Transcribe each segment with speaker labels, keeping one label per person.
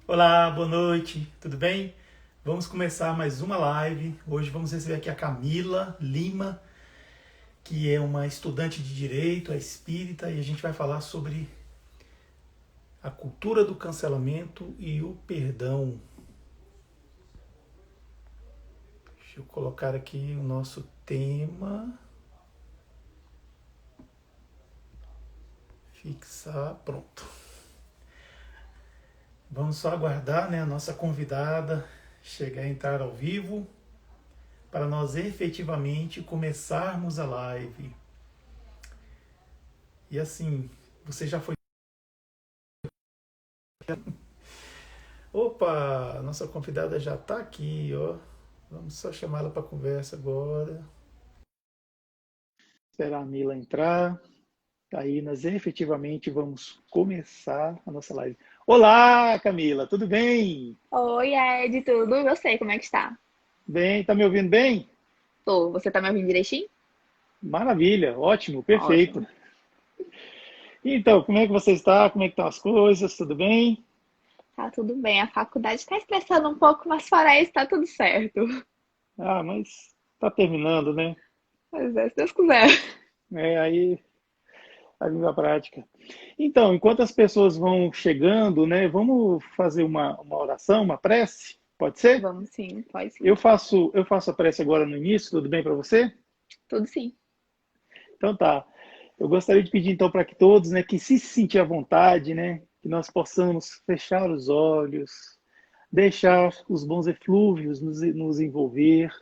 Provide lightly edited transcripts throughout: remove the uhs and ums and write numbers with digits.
Speaker 1: Olá, boa noite, tudo bem? Vamos começar mais uma live. Hoje vamos receber aqui a Camila Lima, que é uma estudante de direito, é espírita, e a gente vai falar sobre a cultura do cancelamento e o perdão. Deixa eu colocar aqui o nosso tema. Fixar, pronto. Vamos só aguardar, né, a nossa convidada chegar a entrar ao vivo para nós efetivamente começarmos a live. E assim, você já foi. Opa, a nossa convidada já está aqui, ó. Vamos só chamar ela para conversa agora. Esperar a Mila entrar. Aí nós efetivamente vamos começar a nossa live. Olá, Camila, tudo bem?
Speaker 2: Oi, Ed, tudo? Eu sei como é que está.
Speaker 1: Bem, tá me ouvindo bem?
Speaker 2: Tô, você tá me ouvindo direitinho?
Speaker 1: Maravilha, ótimo, perfeito.
Speaker 2: Ótimo.
Speaker 1: Então, como é que você está? Como é que estão as coisas? Tudo bem?
Speaker 2: Tá tudo bem. A faculdade está estressando um pouco, mas fora isso, tá tudo certo.
Speaker 1: Ah, mas tá terminando, né?
Speaker 2: Pois é, se Deus quiser.
Speaker 1: É, aí a língua prática. Então, enquanto as pessoas vão chegando, né, vamos fazer uma oração, uma prece? Pode ser?
Speaker 2: Vamos sim, pode sim.
Speaker 1: Eu faço a prece agora no início, tudo bem para você?
Speaker 2: Tudo sim.
Speaker 1: Então tá. Eu gostaria de pedir então para que todos, né, que se sentir à vontade, né, que nós possamos fechar os olhos, deixar os bons eflúvios nos envolver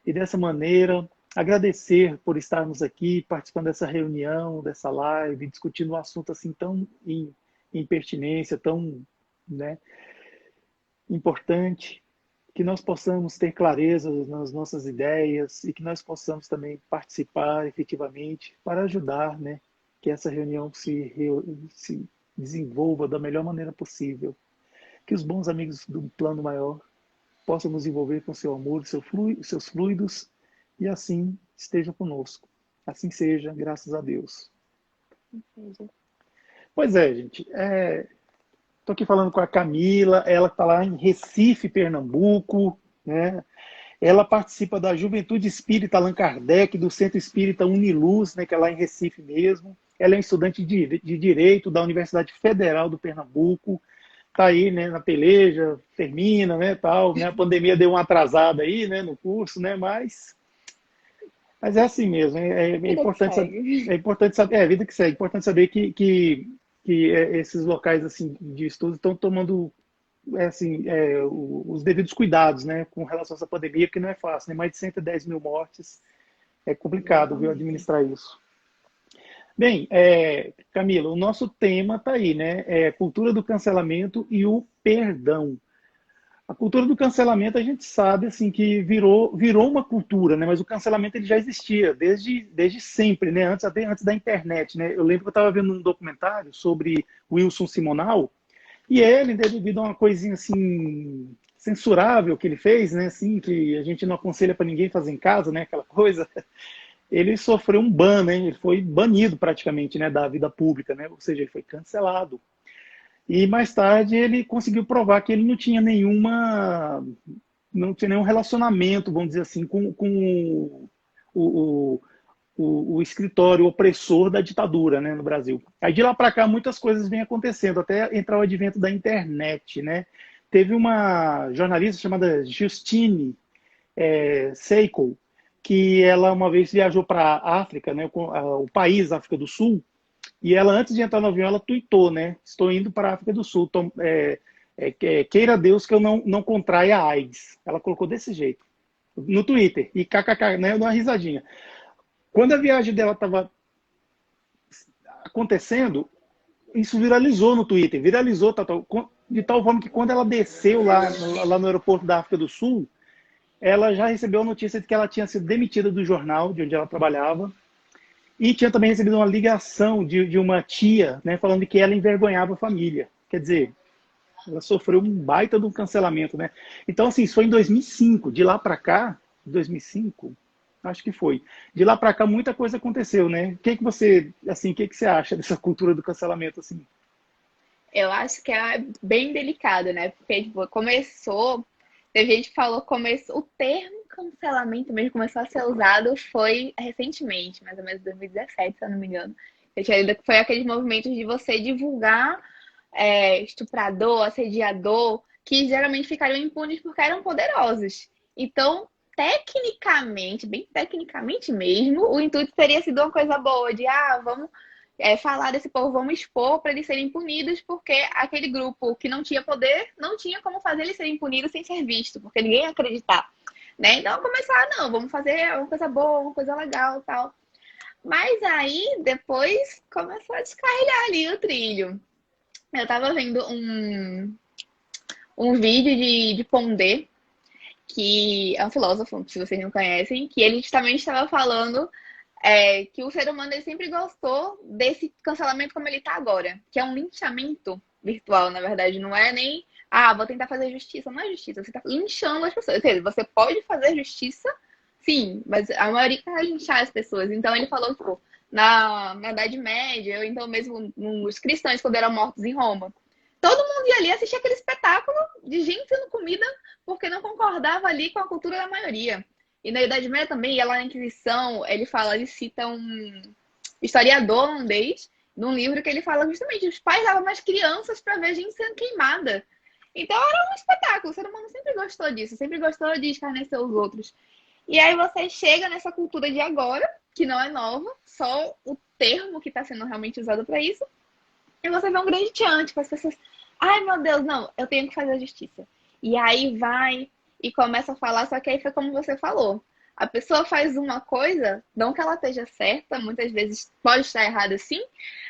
Speaker 1: e dessa maneira agradecer por estarmos aqui participando dessa reunião, dessa live, discutindo um assunto assim tão em pertinência, tão, né, importante, que nós possamos ter clareza nas nossas ideias e que nós possamos também participar efetivamente para ajudar, né, que essa reunião se desenvolva da melhor maneira possível. Que os bons amigos do plano maior possam nos envolver com seu amor, seus fluidos e assim estejam conosco. Assim seja, graças a Deus. Pois é, gente. Estou aqui falando com a Camila, ela está lá em Recife, Pernambuco, né? Ela participa da Juventude Espírita Allan Kardec, do Centro Espírita Uniluz, né, que é lá em Recife mesmo. Ela é estudante de Direito da Universidade Federal do Pernambuco. Está aí, né, na peleja, termina, né, tal. Né, a pandemia deu uma atrasada aí, né, no curso, né, mas é assim mesmo. É
Speaker 2: Vida que
Speaker 1: importante saber,
Speaker 2: segue.
Speaker 1: é importante saber, é a vida que segue. É importante saber que esses locais assim de estudo estão tomando assim, os devidos cuidados, né, com relação a essa pandemia, porque não é fácil, né? Mais de 110 mil mortes, é complicado, viu,
Speaker 2: Exatamente.
Speaker 1: administrar isso. Bem, Camila, o nosso tema está aí, né? É cultura do cancelamento e o perdão. A cultura do cancelamento a gente sabe assim que virou uma cultura, né? Mas o cancelamento ele já existia desde sempre, né? Até antes da internet, né? Eu lembro que eu estava vendo um documentário sobre Wilson Simonal e ele, né, devido a uma coisinha assim censurável que ele fez, né, assim que a gente não aconselha para ninguém fazer em casa, né, aquela coisa, ele sofreu um ban, né, ele foi banido praticamente, né, da vida pública, né, ou seja, ele foi cancelado. E mais tarde ele conseguiu provar que ele não tinha nenhum relacionamento, vamos dizer assim, com o, o escritório opressor da ditadura, né, no Brasil. Aí de lá para cá muitas coisas vêm acontecendo, até entrar o advento da internet, né? Teve uma jornalista chamada Justine Seiko, que ela uma vez viajou para a África, né, o país África do Sul, e ela antes de entrar no avião ela tuitou, né? Estou indo para a África do Sul, queira Deus que eu não contraia a AIDS. Ela colocou desse jeito no Twitter e kkk, né? Uma risadinha. Quando a viagem dela estava acontecendo, isso viralizou no Twitter, viralizou de tal forma que quando ela desceu lá no aeroporto da África do Sul, ela já recebeu a notícia de que ela tinha sido demitida do jornal de onde ela trabalhava e tinha também recebido uma ligação de uma tia, né, falando que ela envergonhava a família. Quer dizer, ela sofreu um baita de um cancelamento, né? Então, assim, isso foi em 2005. De lá para cá, 2005, acho que foi. De lá para cá, muita coisa aconteceu, né? O que você acha dessa cultura do cancelamento, assim?
Speaker 2: Eu acho que é bem delicado, né? Porque tipo, começou, teve gente que falou começou, o termo cancelamento mesmo começou a ser usado foi recentemente, mais ou menos 2017, se eu não me engano. Eu tinha lido que foi aqueles movimentos de você divulgar estuprador, assediador, que geralmente ficariam impunes porque eram poderosos. Então, tecnicamente, bem tecnicamente mesmo, o intuito teria sido uma coisa boa, de vamos falar desse povo, vamos expor para eles serem punidos, porque aquele grupo que não tinha poder não tinha como fazer eles serem punidos sem ser visto, porque ninguém ia acreditar. Né? Então começar, não, vamos fazer uma coisa boa, uma coisa legal tal. Mas aí depois começou a descarrilhar ali o trilho. Eu tava vendo um vídeo de Pondé, que é um filósofo, se vocês não conhecem, que ele justamente estava falando que o ser humano ele sempre gostou desse cancelamento como ele está agora, que é um linchamento virtual, na verdade, não é nem vou tentar fazer justiça, não é justiça, você está linchando as pessoas. Ou seja, você pode fazer justiça, sim, mas a maioria quer linchar as pessoas. Então ele falou, tipo, na Idade Média, ou então mesmo nos cristãos, quando eram mortos em Roma, todo mundo ia ali assistir aquele espetáculo de gente sendo comida porque não concordava ali com a cultura da maioria. E na Idade Média também, e lá na Inquisição, ele cita um historiador holandês, num livro que ele fala justamente, os pais davam mais crianças para ver gente sendo queimada. Então era um espetáculo, o ser humano sempre gostou disso, sempre gostou de escarnecer os outros. E aí você chega nessa cultura de agora, que não é nova, só o termo que está sendo realmente usado para isso, e você vê um grande diante para as pessoas. Ai, meu Deus, não, eu tenho que fazer a justiça. E aí vai e começa a falar, só que aí foi como você falou. A pessoa faz uma coisa, não que ela esteja certa, muitas vezes pode estar errada sim,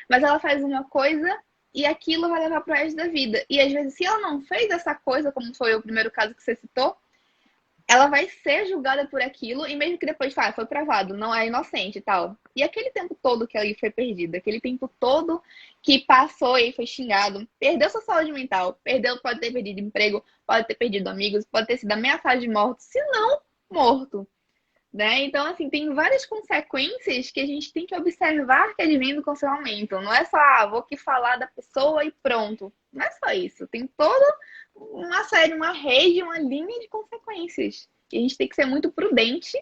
Speaker 2: mas ela faz uma coisa e aquilo vai levar para o resto da vida. E às vezes, se ela não fez essa coisa, como foi o primeiro caso que você citou, ela vai ser julgada por aquilo e mesmo que depois foi provado, não é inocente e tal. E aquele tempo todo que ali foi perdido, aquele tempo todo que passou e foi xingado, perdeu sua saúde mental, pode ter perdido emprego, pode ter perdido amigos, pode ter sido ameaçado de morte, se não morto, né? Então, assim, tem várias consequências que a gente tem que observar que advém do cancelamento. Não é só, vou aqui falar da pessoa e pronto. Não é só isso. Tem toda uma série, uma rede, uma linha de consequências. E a gente tem que ser muito prudente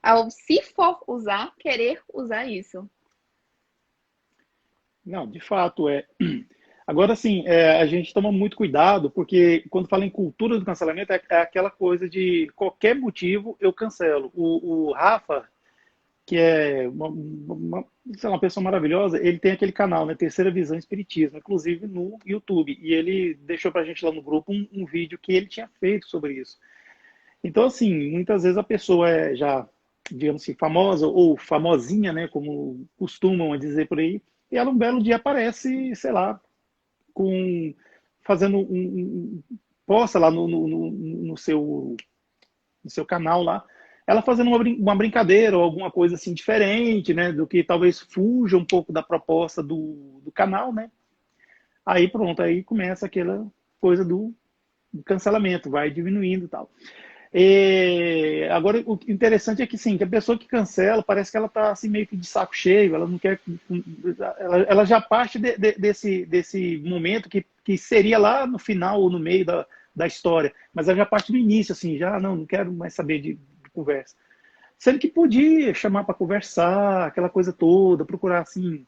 Speaker 2: ao, se for usar, querer usar isso.
Speaker 1: Não, de fato é. Agora, sim, a gente toma muito cuidado, porque quando fala em cultura do cancelamento, é aquela coisa de qualquer motivo eu cancelo. O Rafa, que é sei lá, uma pessoa maravilhosa, ele tem aquele canal, né, Terceira Visão Espiritismo, inclusive no YouTube. E ele deixou pra gente lá no grupo um vídeo que ele tinha feito sobre isso. Então, assim, muitas vezes a pessoa é já, digamos assim, famosa ou famosinha, né, como costumam dizer por aí, e ela um belo dia aparece, sei lá, com fazendo posta lá no seu canal lá, ela fazendo uma brincadeira ou alguma coisa assim diferente, né, do que talvez fuja um pouco da proposta do canal, né? Aí pronto, aí começa aquela coisa do cancelamento, vai diminuindo e tal. Agora, o interessante é que sim, que a pessoa que cancela parece que ela está assim, meio que de saco cheio, ela não quer. Ela já parte desse momento que seria lá no final ou no meio da história, mas ela já parte do início, assim, já não quero mais saber de conversa. Sendo que podia chamar para conversar, aquela coisa toda, procurar assim,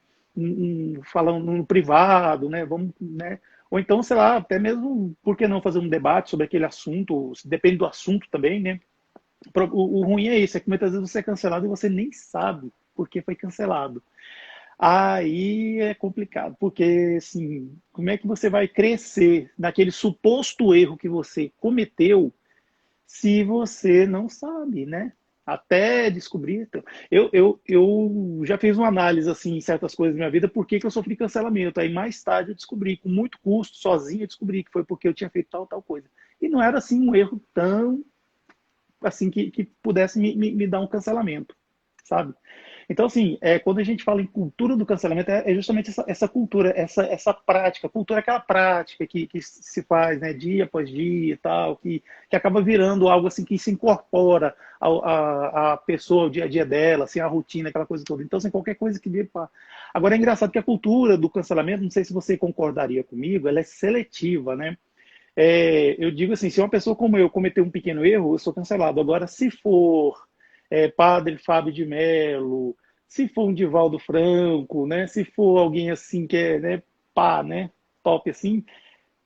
Speaker 1: falar no privado, né? Vamos, né? Ou então, sei lá, até mesmo, por que não fazer um debate sobre aquele assunto? Depende do assunto também, né? O ruim é isso, é que muitas vezes você é cancelado e você nem sabe por que foi cancelado. Aí é complicado, porque assim, como é que você vai crescer naquele suposto erro que você cometeu se você não sabe, né? Até descobrir. Então, eu já fiz uma análise assim, em certas coisas da minha vida, por que eu sofri cancelamento. Aí mais tarde eu descobri, com muito custo, sozinho, eu descobri que foi porque eu tinha feito tal coisa. E não era assim um erro tão assim que pudesse me dar um cancelamento, sabe? Então, assim, quando a gente fala em cultura do cancelamento, é justamente essa cultura, essa prática. Cultura é aquela prática que se faz, né, dia após dia e tal, que acaba virando algo assim que se incorpora à pessoa, ao dia a dia dela, assim, a rotina, aquela coisa toda. Então, assim, qualquer coisa que dê para. Agora, é engraçado que a cultura do cancelamento, não sei se você concordaria comigo, ela é seletiva, né? Eu digo assim, se uma pessoa como eu cometer um pequeno erro, eu sou cancelado. Agora, se for Padre Fábio de Mello, se for um Divaldo Franco, né? Se for alguém assim que é, né, pá, né? Top assim,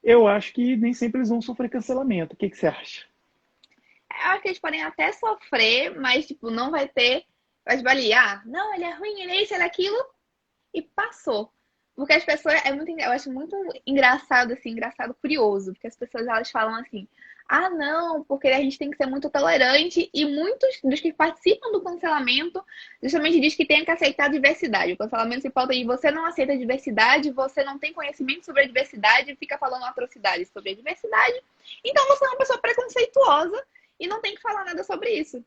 Speaker 1: eu acho que nem sempre eles vão sofrer cancelamento. O que que você acha?
Speaker 2: Eu acho que eles podem até sofrer, mas, tipo, não vai ter. Vai esbaliar. Não, ele é ruim, ele é isso, ele é aquilo. E passou. Porque as pessoas, eu acho muito engraçado, assim, engraçado, curioso, porque as pessoas elas falam assim: ah, não, porque a gente tem que ser muito tolerante, e muitos dos que participam do cancelamento justamente diz que tem que aceitar a diversidade. O cancelamento se pauta de você não aceita a diversidade, você não tem conhecimento sobre a diversidade e fica falando atrocidades sobre a diversidade, então você é uma pessoa preconceituosa e não tem que falar nada sobre isso.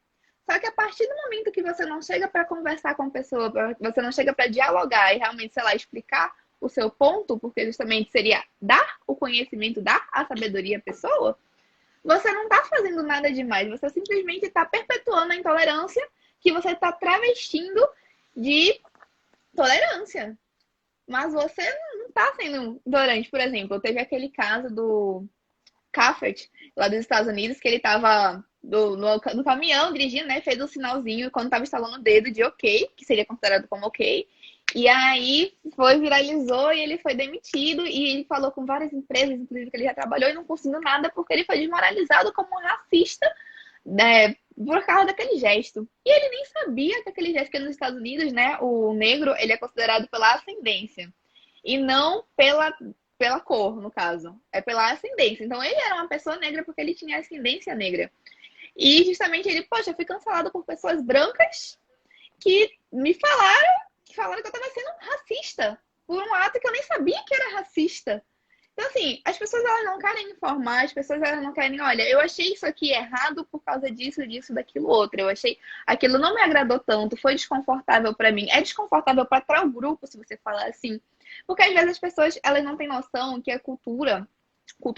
Speaker 2: Só que a partir do momento que você não chega para conversar com a pessoa, você não chega para dialogar e realmente, sei lá, explicar o seu ponto, porque justamente seria dar o conhecimento, dar a sabedoria à pessoa, você não está fazendo nada demais. Você simplesmente está perpetuando a intolerância que você está travestindo de tolerância. Mas você não está sendo intolerante. Por exemplo, teve aquele caso do Caffert, lá dos Estados Unidos, que ele estava no caminhão dirigindo, né? Fez um sinalzinho quando estava instalando o dedo de ok, que seria considerado como ok. E aí viralizou e ele foi demitido. E ele falou com várias empresas, inclusive que ele já trabalhou, e não conseguiu nada porque ele foi desmoralizado como um racista, né, por causa daquele gesto. E ele nem sabia que aquele gesto, que nos Estados Unidos, né, o negro, ele é considerado pela ascendência e não pela cor, no caso. É pela ascendência. Então ele era uma pessoa negra porque ele tinha ascendência negra. E justamente ele, poxa, eu fui cancelado por pessoas brancas que me falaram que eu estava sendo racista por um ato que eu nem sabia que era racista. Então, assim, as pessoas elas não querem informar, as pessoas elas não querem, olha, eu achei isso aqui errado por causa disso, disso, daquilo, outro. Eu achei aquilo não me agradou tanto, foi desconfortável para mim. É desconfortável para tal grupo, se você falar assim. Porque às vezes as pessoas elas não têm noção que a cultura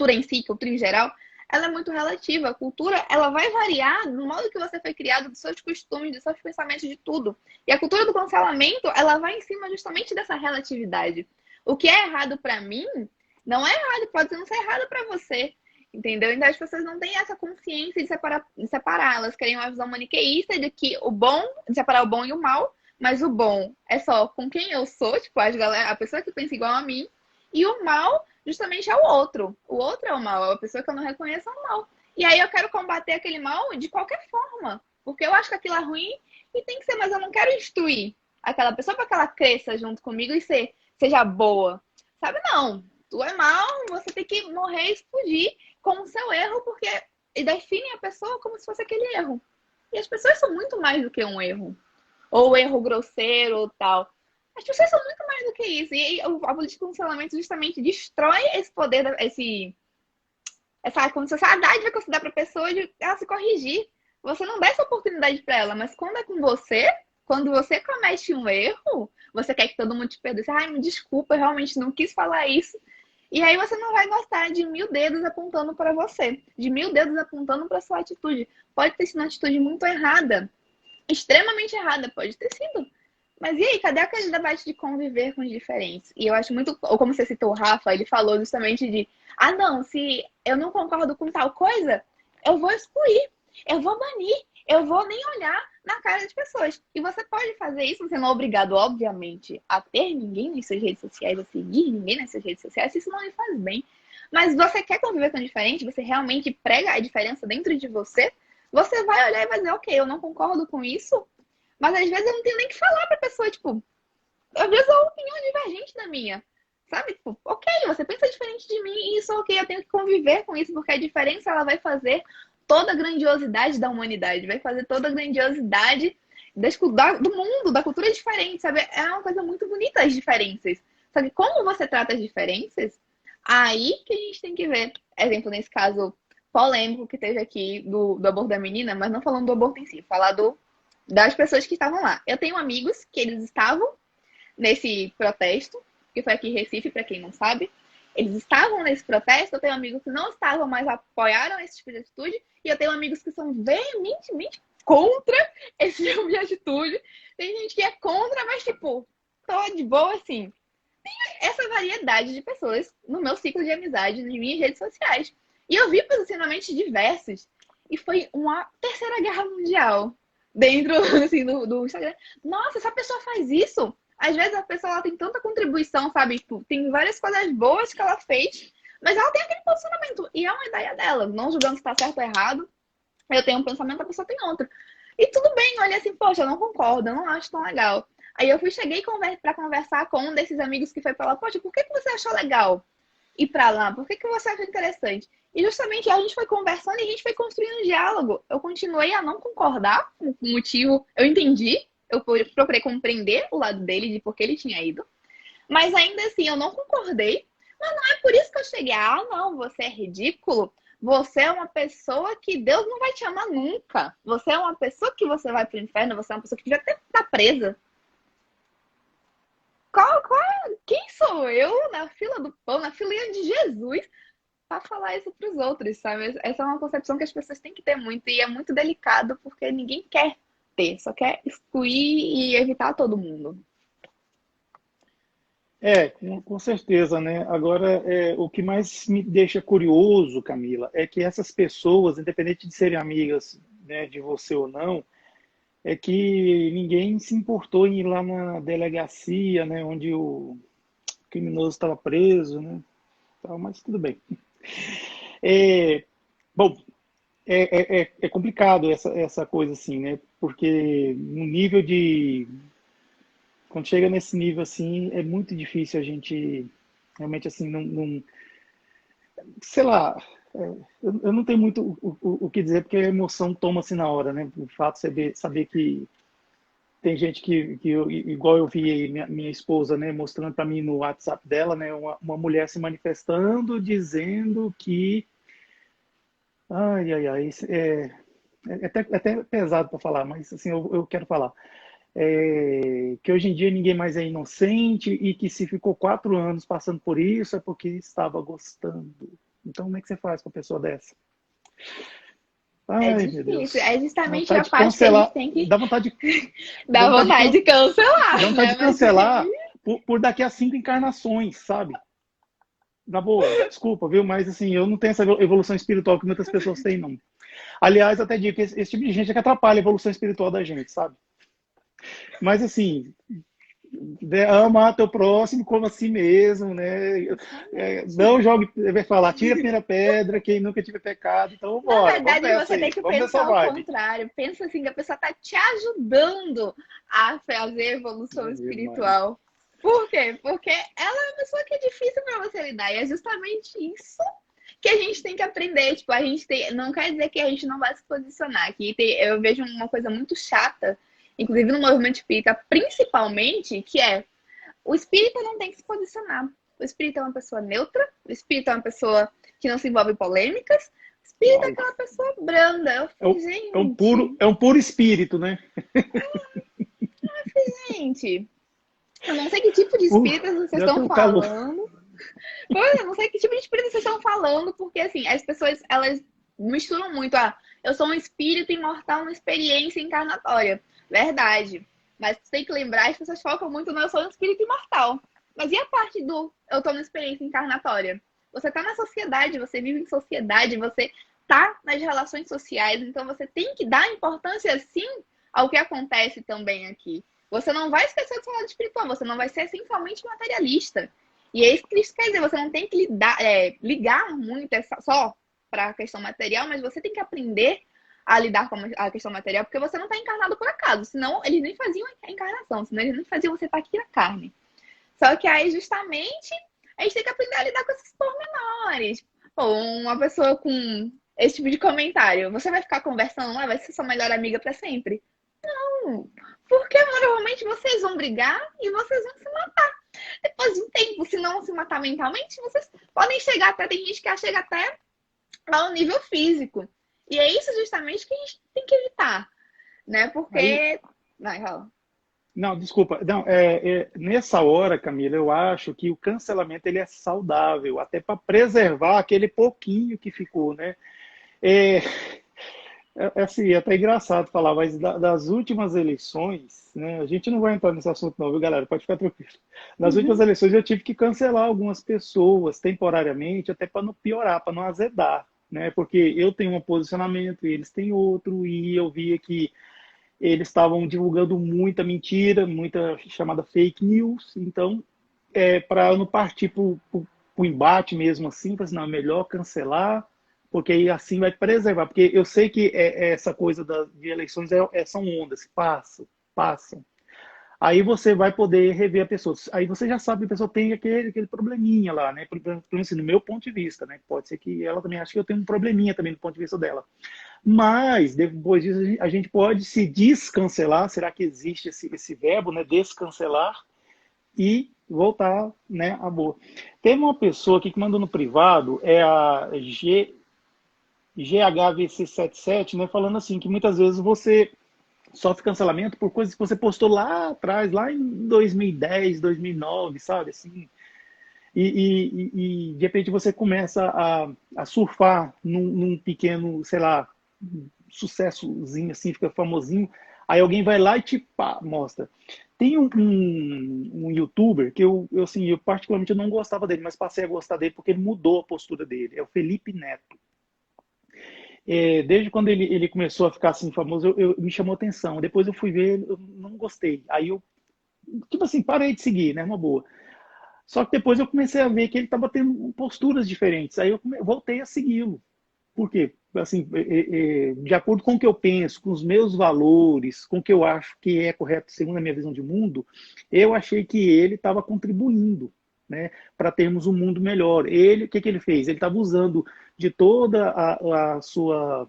Speaker 2: em si, cultura em geral, ela é muito relativa. A cultura, ela vai variar no modo que você foi criado, dos seus costumes, dos seus pensamentos, de tudo. E a cultura do cancelamento, ela vai em cima justamente dessa relatividade. O que é errado para mim, não é errado, pode não ser errado para você. Entendeu? Então as pessoas não têm essa consciência de separar. Elas querem uma visão maniqueísta de que o bom, de separar o bom e o mal, mas o bom é só com quem eu sou, tipo, a pessoa que pensa igual a mim, e o mal justamente é o outro. O outro é o mal, é a pessoa que eu não reconheço é o mal. E aí eu quero combater aquele mal de qualquer forma, porque eu acho que aquilo é ruim e tem que ser, mas eu não quero instruir aquela pessoa para que ela cresça junto comigo e seja boa. Sabe, não. Tu é mal, você tem que morrer e explodir com o seu erro, porque define a pessoa como se fosse aquele erro. E as pessoas são muito mais do que um erro. Ou erro grosseiro ou tal. As pessoas são muito mais do que isso. E a política de cancelamento justamente destrói esse poder, essa, como se fosse a dádiva que você dá para a pessoa de ela se corrigir. Você não dá essa oportunidade para ela, mas quando é com você, quando você comete um erro, você quer que todo mundo te perdoe. Ai, me desculpa, eu realmente não quis falar isso. E aí você não vai gostar de 1000 dedos apontando para você, de 1000 dedos apontando para sua atitude. Pode ter sido uma atitude muito errada, extremamente errada, pode ter sido. Mas e aí, cadê aquele debate de conviver com os diferentes? E eu acho muito, ou como você citou o Rafa, ele falou justamente de, ah não, se eu não concordo com tal coisa, eu vou excluir, eu vou banir, eu vou nem olhar na cara das pessoas. E você pode fazer isso, você não é obrigado, obviamente, a ter ninguém nas suas redes sociais, a seguir ninguém nas suas redes sociais, se isso não lhe faz bem. Mas você quer conviver com o diferente, você realmente prega a diferença dentro de você, você vai olhar e vai dizer, ok, eu não concordo com isso, mas às vezes eu não tenho nem que falar pra pessoa, tipo, às vezes é uma opinião divergente da minha. Sabe? Tipo, ok, você pensa diferente de mim e isso ok, eu tenho que conviver com isso, porque a diferença ela vai fazer toda a grandiosidade da humanidade, vai fazer toda a grandiosidade do mundo, da cultura diferente, sabe? É uma coisa muito bonita as diferenças. Só que como você trata as diferenças, aí que a gente tem que ver. Exemplo, nesse caso polêmico que teve aqui do aborto da menina, mas não falando do aborto em si, falar das pessoas que estavam lá. Eu tenho amigos que eles estavam nesse protesto, que foi aqui em Recife, para quem não sabe. Eles estavam nesse protesto, eu tenho amigos que não estavam, mas apoiaram esse tipo de atitude, e eu tenho amigos que são veementemente contra esse tipo de atitude. Tem gente que é contra, mas tipo, tô de boa assim. Tem essa variedade de pessoas no meu ciclo de amizade, nas minhas redes sociais. E eu vi posicionamentos diversos. E foi uma terceira guerra mundial dentro assim, do Instagram. Nossa, essa pessoa faz isso? Às vezes a pessoa ela tem tanta contribuição, sabe? Tipo, tem várias coisas boas que ela fez, mas ela tem aquele posicionamento. E é uma ideia dela. Não julgando se tá certo ou errado. Eu tenho um pensamento, a pessoa tem outro. E tudo bem, olha assim, poxa, eu não concordo, eu não acho tão legal. Aí eu cheguei para conversar com um desses amigos que foi falar, poxa, por que você achou legal ir para lá? Por que você achou interessante? E justamente a gente foi conversando e a gente foi construindo um diálogo. Eu continuei a não concordar com o motivo, eu entendi, eu procurei compreender o lado dele, de por que ele tinha ido. Mas ainda assim, eu não concordei. Mas não é por isso que eu cheguei, ah, não, você é ridículo. Você é uma pessoa que Deus não vai te amar nunca. Você é uma pessoa que você vai pro inferno, você é uma pessoa que devia até estar presa. Quem sou eu na fila do pão, na filinha de Jesus, para falar isso para os outros, sabe? Essa é uma concepção que as pessoas têm que ter muito e é muito delicado porque ninguém quer ter, só quer excluir e evitar todo mundo.
Speaker 1: Com certeza, né? Agora, o que mais me deixa curioso, Camila, é que essas pessoas, independente de serem amigas, né, de você ou não, é que ninguém se importou em ir lá na delegacia, né, onde o criminoso estava preso, né? Mas tudo bem. É, bom, é complicado essa coisa assim, né? Porque no nível de. Quando chega nesse nível assim, é muito difícil a gente realmente assim, não sei lá, eu não tenho muito o que dizer, porque a emoção toma-se na hora, né? O fato de saber que tem gente igual eu vi aí, minha esposa, né, mostrando para mim no WhatsApp dela, né, uma mulher se manifestando, dizendo que, ai, ai, ai, até pesado para falar, mas assim, eu quero falar. Que hoje em dia ninguém mais é inocente e que se ficou 4 anos passando por isso é porque estava gostando. Então, como é que você faz com a pessoa dessa?
Speaker 2: É
Speaker 1: Ai, meu
Speaker 2: difícil.
Speaker 1: Deus.
Speaker 2: É justamente a
Speaker 1: Vontade de
Speaker 2: parte que a gente
Speaker 1: cancelar.
Speaker 2: tem que
Speaker 1: Dá
Speaker 2: dar
Speaker 1: vontade de,
Speaker 2: vontade de
Speaker 1: dá
Speaker 2: cancelar,
Speaker 1: vontade
Speaker 2: né?
Speaker 1: de
Speaker 2: Mas
Speaker 1: cancelar por daqui a 5 encarnações, sabe? Na boa, desculpa, viu? Mas assim, eu não tenho essa evolução espiritual que muitas pessoas têm, não. Aliás, até digo que esse tipo de gente é que atrapalha a evolução espiritual da gente, sabe? Mas assim, ama teu próximo como assim mesmo, né? Não jogue, vai falar, tira a primeira pedra, quem nunca tive pecado. Então,
Speaker 2: na
Speaker 1: bora, vamos
Speaker 2: verdade,
Speaker 1: nessa
Speaker 2: você tem
Speaker 1: aí,
Speaker 2: que
Speaker 1: vamos nessa
Speaker 2: pensar o
Speaker 1: vibe.
Speaker 2: contrário. Pensa assim, que a pessoa está te ajudando a fazer evolução
Speaker 1: Ave Maria.
Speaker 2: espiritual. Por quê? Porque ela é uma pessoa que é difícil para você lidar. E é justamente isso que a gente tem que aprender. Tipo, a gente tem. Não quer dizer que a gente não vai se posicionar. Aqui eu vejo uma coisa muito chata, inclusive no movimento espírita, principalmente, que é o espírita não tem que se posicionar. O espírita é uma pessoa neutra, o espírita é uma pessoa que não se envolve em polêmicas, o espírita é
Speaker 1: Uau.
Speaker 2: aquela pessoa branda. Eu
Speaker 1: É
Speaker 2: falei,
Speaker 1: um,
Speaker 2: gente,
Speaker 1: é um puro espírito, né?
Speaker 2: gente, eu não sei que tipo de espíritas vocês
Speaker 1: Deu até
Speaker 2: estão
Speaker 1: um calor.
Speaker 2: falando. Pois, eu não sei que tipo de espírito vocês estão falando, porque assim, as pessoas, elas misturam muito. Ah, eu sou um espírito imortal, uma experiência encarnatória. Verdade. Mas você tem que lembrar, as pessoas focam muito no eu sou um espírito imortal. Mas e a parte do eu tô numa experiência encarnatória? Você tá na sociedade, você vive em sociedade, você tá nas relações sociais, então você tem que dar importância sim ao que acontece também aqui. Você não vai esquecer do seu lado espiritual, você não vai ser assim somente materialista. E é isso que isso quer dizer, você não tem que ligar muito só para a questão material, mas você tem que aprender a lidar com a questão material, porque você não está encarnado por acaso, senão eles nem faziam a encarnação, senão eles nem faziam você estar aqui na carne. Só que aí, justamente, a gente tem que aprender a lidar com esses pormenores. Ou uma pessoa com esse tipo de comentário, você vai ficar conversando lá, vai ser sua melhor amiga para sempre? Não, porque provavelmente vocês vão brigar e vocês vão se matar. Depois de um tempo, se não se matar mentalmente, vocês podem chegar até, tem gente que chega até ao nível físico. E é isso justamente que a gente tem que evitar. né?
Speaker 1: Aí,
Speaker 2: Porque. Vai, fala.
Speaker 1: não, desculpa. Não, nessa hora, Camila, eu acho que o cancelamento ele é saudável, até para preservar aquele pouquinho que ficou, né? É, assim, é até engraçado falar, mas das últimas eleições, né? A gente não vai entrar nesse assunto não, viu, galera? Pode ficar tranquilo. Nas últimas
Speaker 2: Uhum.
Speaker 1: eleições eu tive que cancelar algumas pessoas temporariamente, até para não piorar, para não azedar, né? Porque eu tenho um posicionamento e eles têm outro, e eu via que eles estavam divulgando muita mentira, muita chamada fake news. Então, para não partir para o embate mesmo assim, falei assim, não, é melhor cancelar, porque aí assim vai preservar. Porque eu sei que essa coisa de eleições são ondas, passam, passam. Aí você vai poder rever a pessoa. Aí você já sabe que a pessoa tem aquele probleminha lá, né? Pelo menos assim, no meu ponto de vista, né? Pode ser que ela também ache que eu tenho um probleminha também do ponto de vista dela. Mas, depois disso, a gente pode se descancelar. Será que existe esse verbo, né? Descancelar e voltar, né, a boa. Teve uma pessoa aqui que mandou no privado, é a GHVC77, né? Falando assim, que muitas vezes você sofre cancelamento por coisas que você postou lá atrás, lá em 2010, 2009, sabe? Assim, de repente você começa a surfar num pequeno, sei lá, sucessozinho assim, fica famosinho, aí alguém vai lá e te mostra. Tem um youtuber que assim, eu particularmente não gostava dele, mas passei a gostar dele porque ele mudou a postura dele. É o Felipe Neto. Desde quando ele começou a ficar assim famoso, me chamou atenção. Depois eu fui ver, eu não gostei. Aí eu, tipo assim, parei de seguir, né? Uma boa. Só que depois eu comecei a ver que ele estava tendo posturas diferentes. Aí eu voltei a segui-lo. Por quê? Assim, de acordo com o que eu penso, com os meus valores, com o que eu acho que é correto segundo a minha visão de mundo, eu achei que ele estava contribuindo, né, para termos um mundo melhor. Ele, o que ele fez? Ele estava usando de toda a sua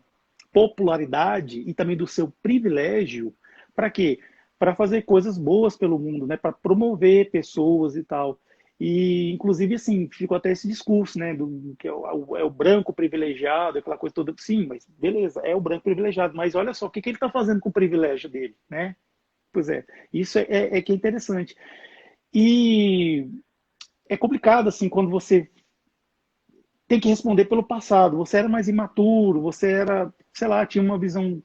Speaker 1: popularidade e também do seu privilégio para quê? Para fazer coisas boas pelo mundo, né, para promover pessoas e tal. E, inclusive, assim, ficou até esse discurso, né, que é o branco privilegiado, aquela coisa toda. Sim, mas beleza, é o branco privilegiado, mas olha só o que ele está fazendo com o privilégio dele, né? Pois é, isso que é interessante. E é complicado, assim, quando você tem que responder pelo passado. Você era mais imaturo, você era, sei lá, tinha uma visão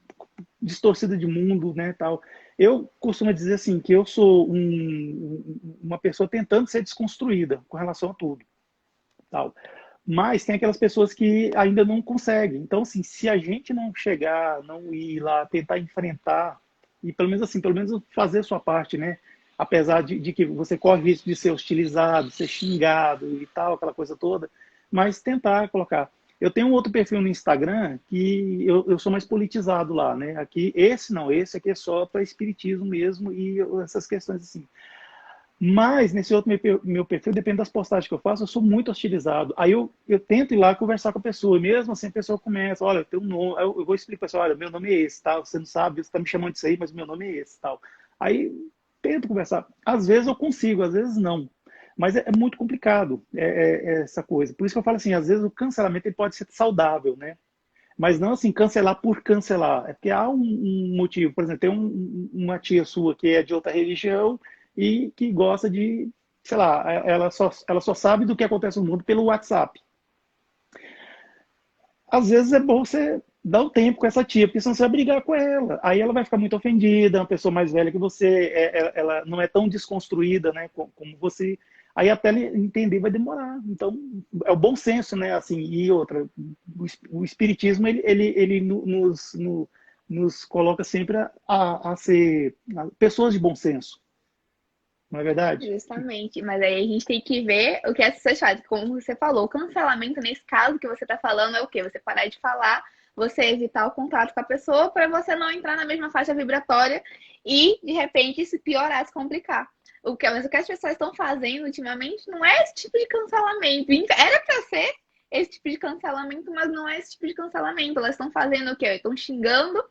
Speaker 1: distorcida de mundo, né, tal. Eu costumo dizer assim que eu sou uma pessoa tentando ser desconstruída com relação a tudo, tal. Mas tem aquelas pessoas que ainda não conseguem. Então, assim, se a gente não chegar, não ir lá tentar enfrentar e pelo menos assim, pelo menos fazer a sua parte, né? Apesar de que você corre risco de ser hostilizado, ser xingado e tal, aquela coisa toda, mas tentar colocar. Eu tenho um outro perfil no Instagram que eu sou mais politizado lá, né? Aqui, esse não, esse aqui é só para espiritismo mesmo e essas questões assim. Mas nesse outro meu perfil, depende das postagens que eu faço, eu sou muito hostilizado. Aí eu tento ir lá conversar com a pessoa, e mesmo assim a pessoa começa, olha, eu tenho um nome, eu vou explicar para a pessoa, olha, meu nome é esse, tal, você não sabe, você está me chamando disso aí, mas meu nome é esse, tal. Aí tento conversar. Às vezes eu consigo, às vezes não. Mas é muito complicado essa coisa. Por isso que eu falo assim, às vezes o cancelamento ele pode ser saudável, né? Mas não assim, cancelar por cancelar. É porque há um motivo. Por exemplo, tem uma tia sua que é de outra religião e que gosta de, sei lá, ela só sabe do que acontece no mundo pelo WhatsApp. Às vezes é bom você dar um tempo com essa tia, porque senão você vai brigar com ela. Aí ela vai ficar muito ofendida, é uma pessoa mais velha que você, ela não é tão desconstruída, né, como você. Aí até ele entender vai demorar. Então, é o bom senso, né? Assim, e outra, o espiritismo ele nos coloca sempre a ser pessoas de bom senso, não é verdade?
Speaker 2: Justamente, mas aí a gente tem que ver o que as pessoas fazem. Como você falou, o cancelamento nesse caso que você está falando é o quê? Você parar de falar, você evitar o contato com a pessoa para você não entrar na mesma faixa vibratória e, de repente, se piorar, se complicar. Mas o que as pessoas estão fazendo ultimamente não é esse tipo de cancelamento. Era para ser esse tipo de cancelamento, mas não é esse tipo de cancelamento. Elas estão fazendo o quê? Estão xingando,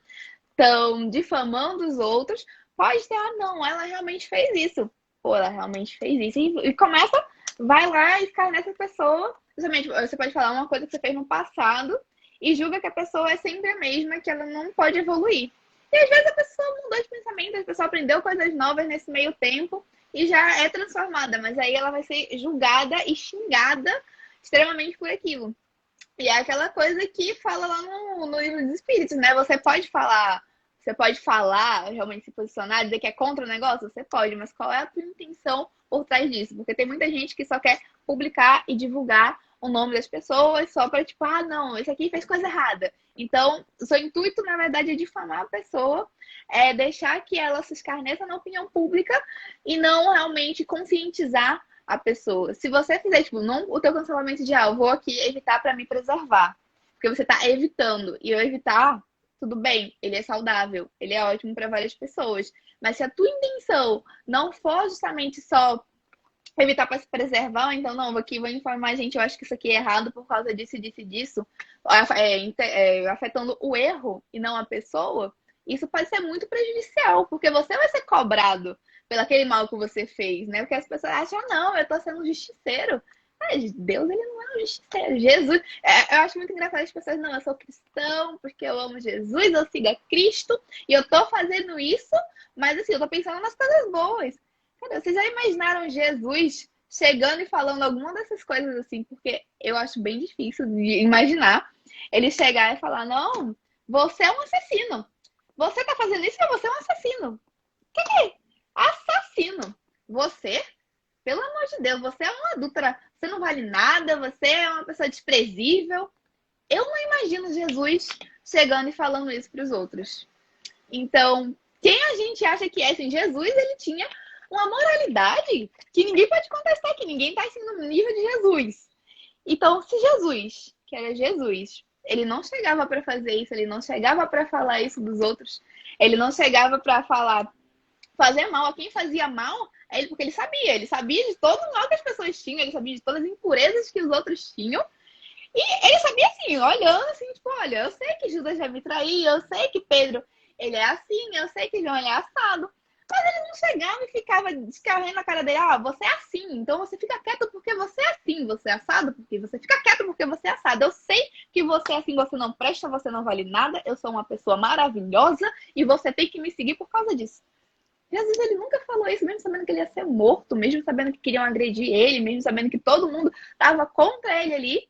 Speaker 2: estão difamando os outros. Pode ter, ah, não, ela realmente fez isso. Pô, ela realmente fez isso. E começa, vai lá e cai nessa pessoa. Justamente, você pode falar uma coisa que você fez no passado e julga que a pessoa é sempre a mesma, que ela não pode evoluir. E às vezes a pessoa mudou de pensamento, a pessoa aprendeu coisas novas nesse meio tempo e já é transformada, mas aí ela vai ser julgada e xingada extremamente por aquilo. E é aquela coisa que fala lá no livro dos Espíritos, né? Você pode falar, realmente se posicionar, dizer que é contra o negócio? Você pode, mas qual é a tua intenção por trás disso? Porque tem muita gente que só quer publicar e divulgar o nome das pessoas só para, tipo, ah, não, esse aqui fez coisa errada. Então, o seu intuito, na verdade, é difamar a pessoa, é deixar que ela se escarneça na opinião pública e não realmente conscientizar a pessoa. Se você fizer, tipo, não o teu cancelamento de eu vou aqui evitar para me preservar. Porque você tá evitando. E eu evitar, tudo bem, ele é saudável, ele é ótimo para várias pessoas. Mas se a tua intenção não for justamente só evitar para se preservar, ou então, não, vou informar, gente, eu acho que isso aqui é errado por causa disso, disso e disso, afetando o erro e não a pessoa, isso pode ser muito prejudicial, porque você vai ser cobrado pelo aquele mal que você fez, né? Porque as pessoas acham, não, eu tô sendo um justiceiro. Mas Deus, ele não é um justiceiro. Jesus, eu acho muito engraçado as pessoas, não, eu sou cristão porque eu amo Jesus, eu sigo a Cristo e eu tô fazendo isso, mas assim, eu tô pensando nas coisas boas. Cara, vocês já imaginaram Jesus chegando e falando alguma dessas coisas assim? Porque eu acho bem difícil de imaginar ele chegar e falar, não, você é um assassino. Você tá fazendo isso porque você é um assassino. Que assassino? Você? Pelo amor de Deus, você é uma adúltera. Você não vale nada, você é uma pessoa desprezível. Eu não imagino Jesus chegando e falando isso para os outros. Então, quem a gente acha que é? Assim, Jesus, ele tinha uma moralidade que ninguém pode contestar, que ninguém está assim no nível de Jesus. Então, se Jesus, que era Jesus, ele não chegava para fazer isso, ele não chegava para falar isso dos outros, ele não chegava para fazer mal a quem fazia mal, porque ele sabia de todo o mal que as pessoas tinham, ele sabia de todas as impurezas que os outros tinham, e ele sabia assim, olhando assim, tipo, olha, eu sei que Judas já me traiu, eu sei que Pedro, ele é assim, eu sei que João, ele é assado. Mas ele não chegava e ficava descarregando na cara dele, você é assim, então você fica quieto porque você é assim, você é assado porque você fica quieto porque você é assado. Eu sei que você é assim, você não presta, você não vale nada, eu sou uma pessoa maravilhosa e você tem que me seguir por causa disso. Jesus, ele nunca falou isso, mesmo sabendo que ele ia ser morto, mesmo sabendo que queriam agredir ele, mesmo sabendo que todo mundo estava contra ele ali.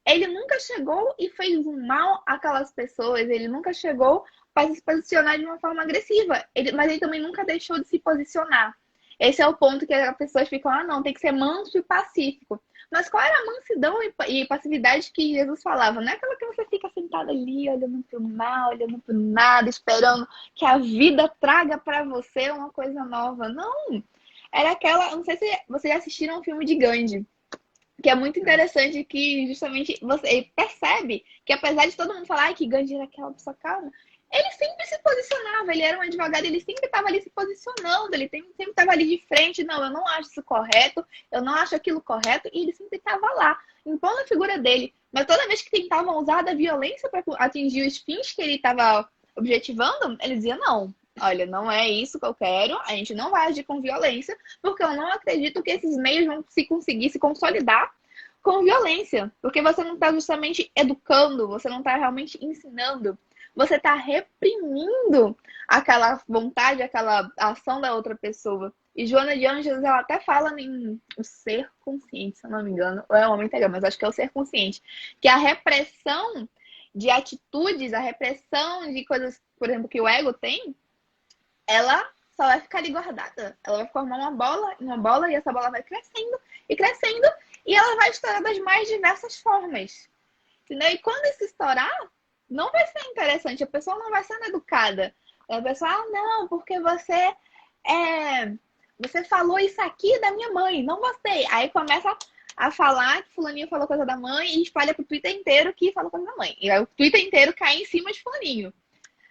Speaker 2: Ele nunca chegou e fez um mal àquelas pessoas, ele nunca chegou para se posicionar de uma forma agressiva, mas ele também nunca deixou de se posicionar. Esse é o ponto que as pessoas ficam, não, tem que ser manso e pacífico. Mas qual era a mansidão e passividade que Jesus falava? Não é aquela que você fica sentado ali, olhando para o mar, olhando para o nada, esperando que a vida traga para você uma coisa nova. Não! Era aquela, não sei se vocês já assistiram um filme de Gandhi, que é muito interessante, que justamente você percebe que apesar de todo mundo falar que Gandhi era aquela pessoa calma, ele sempre se posicionava, ele era um advogado, ele sempre estava ali se posicionando, ele sempre estava ali de frente, não, eu não acho isso correto, eu não acho aquilo correto, e ele sempre estava lá, impondo a figura dele. Mas toda vez que tentavam usar da violência para atingir os fins que ele estava objetivando, ele dizia, não, olha, não é isso que eu quero, a gente não vai agir com violência, porque eu não acredito que esses meios vão se conseguir se consolidar com violência, porque você não está justamente educando, você não está realmente ensinando, você está reprimindo aquela vontade, aquela ação da outra pessoa. E Joana de Ângeles, ela até fala em o ser consciente, se eu não me engano, ou é o homem integral, mas acho que é o ser consciente, que a repressão de atitudes, a repressão de coisas, por exemplo, que o ego tem, ela só vai ficar ali guardada. Ela vai formar uma bola, e essa bola vai crescendo e crescendo, e ela vai estourar das mais diversas formas. Entendeu? E quando isso estourar, não vai ser interessante, a pessoa não vai ser educada. A pessoa, não, porque você falou isso aqui da minha mãe, não gostei. Aí começa a falar que fulaninho falou coisa da mãe e espalha pro Twitter inteiro que falou coisa da mãe. E aí o Twitter inteiro cai em cima de fulaninho.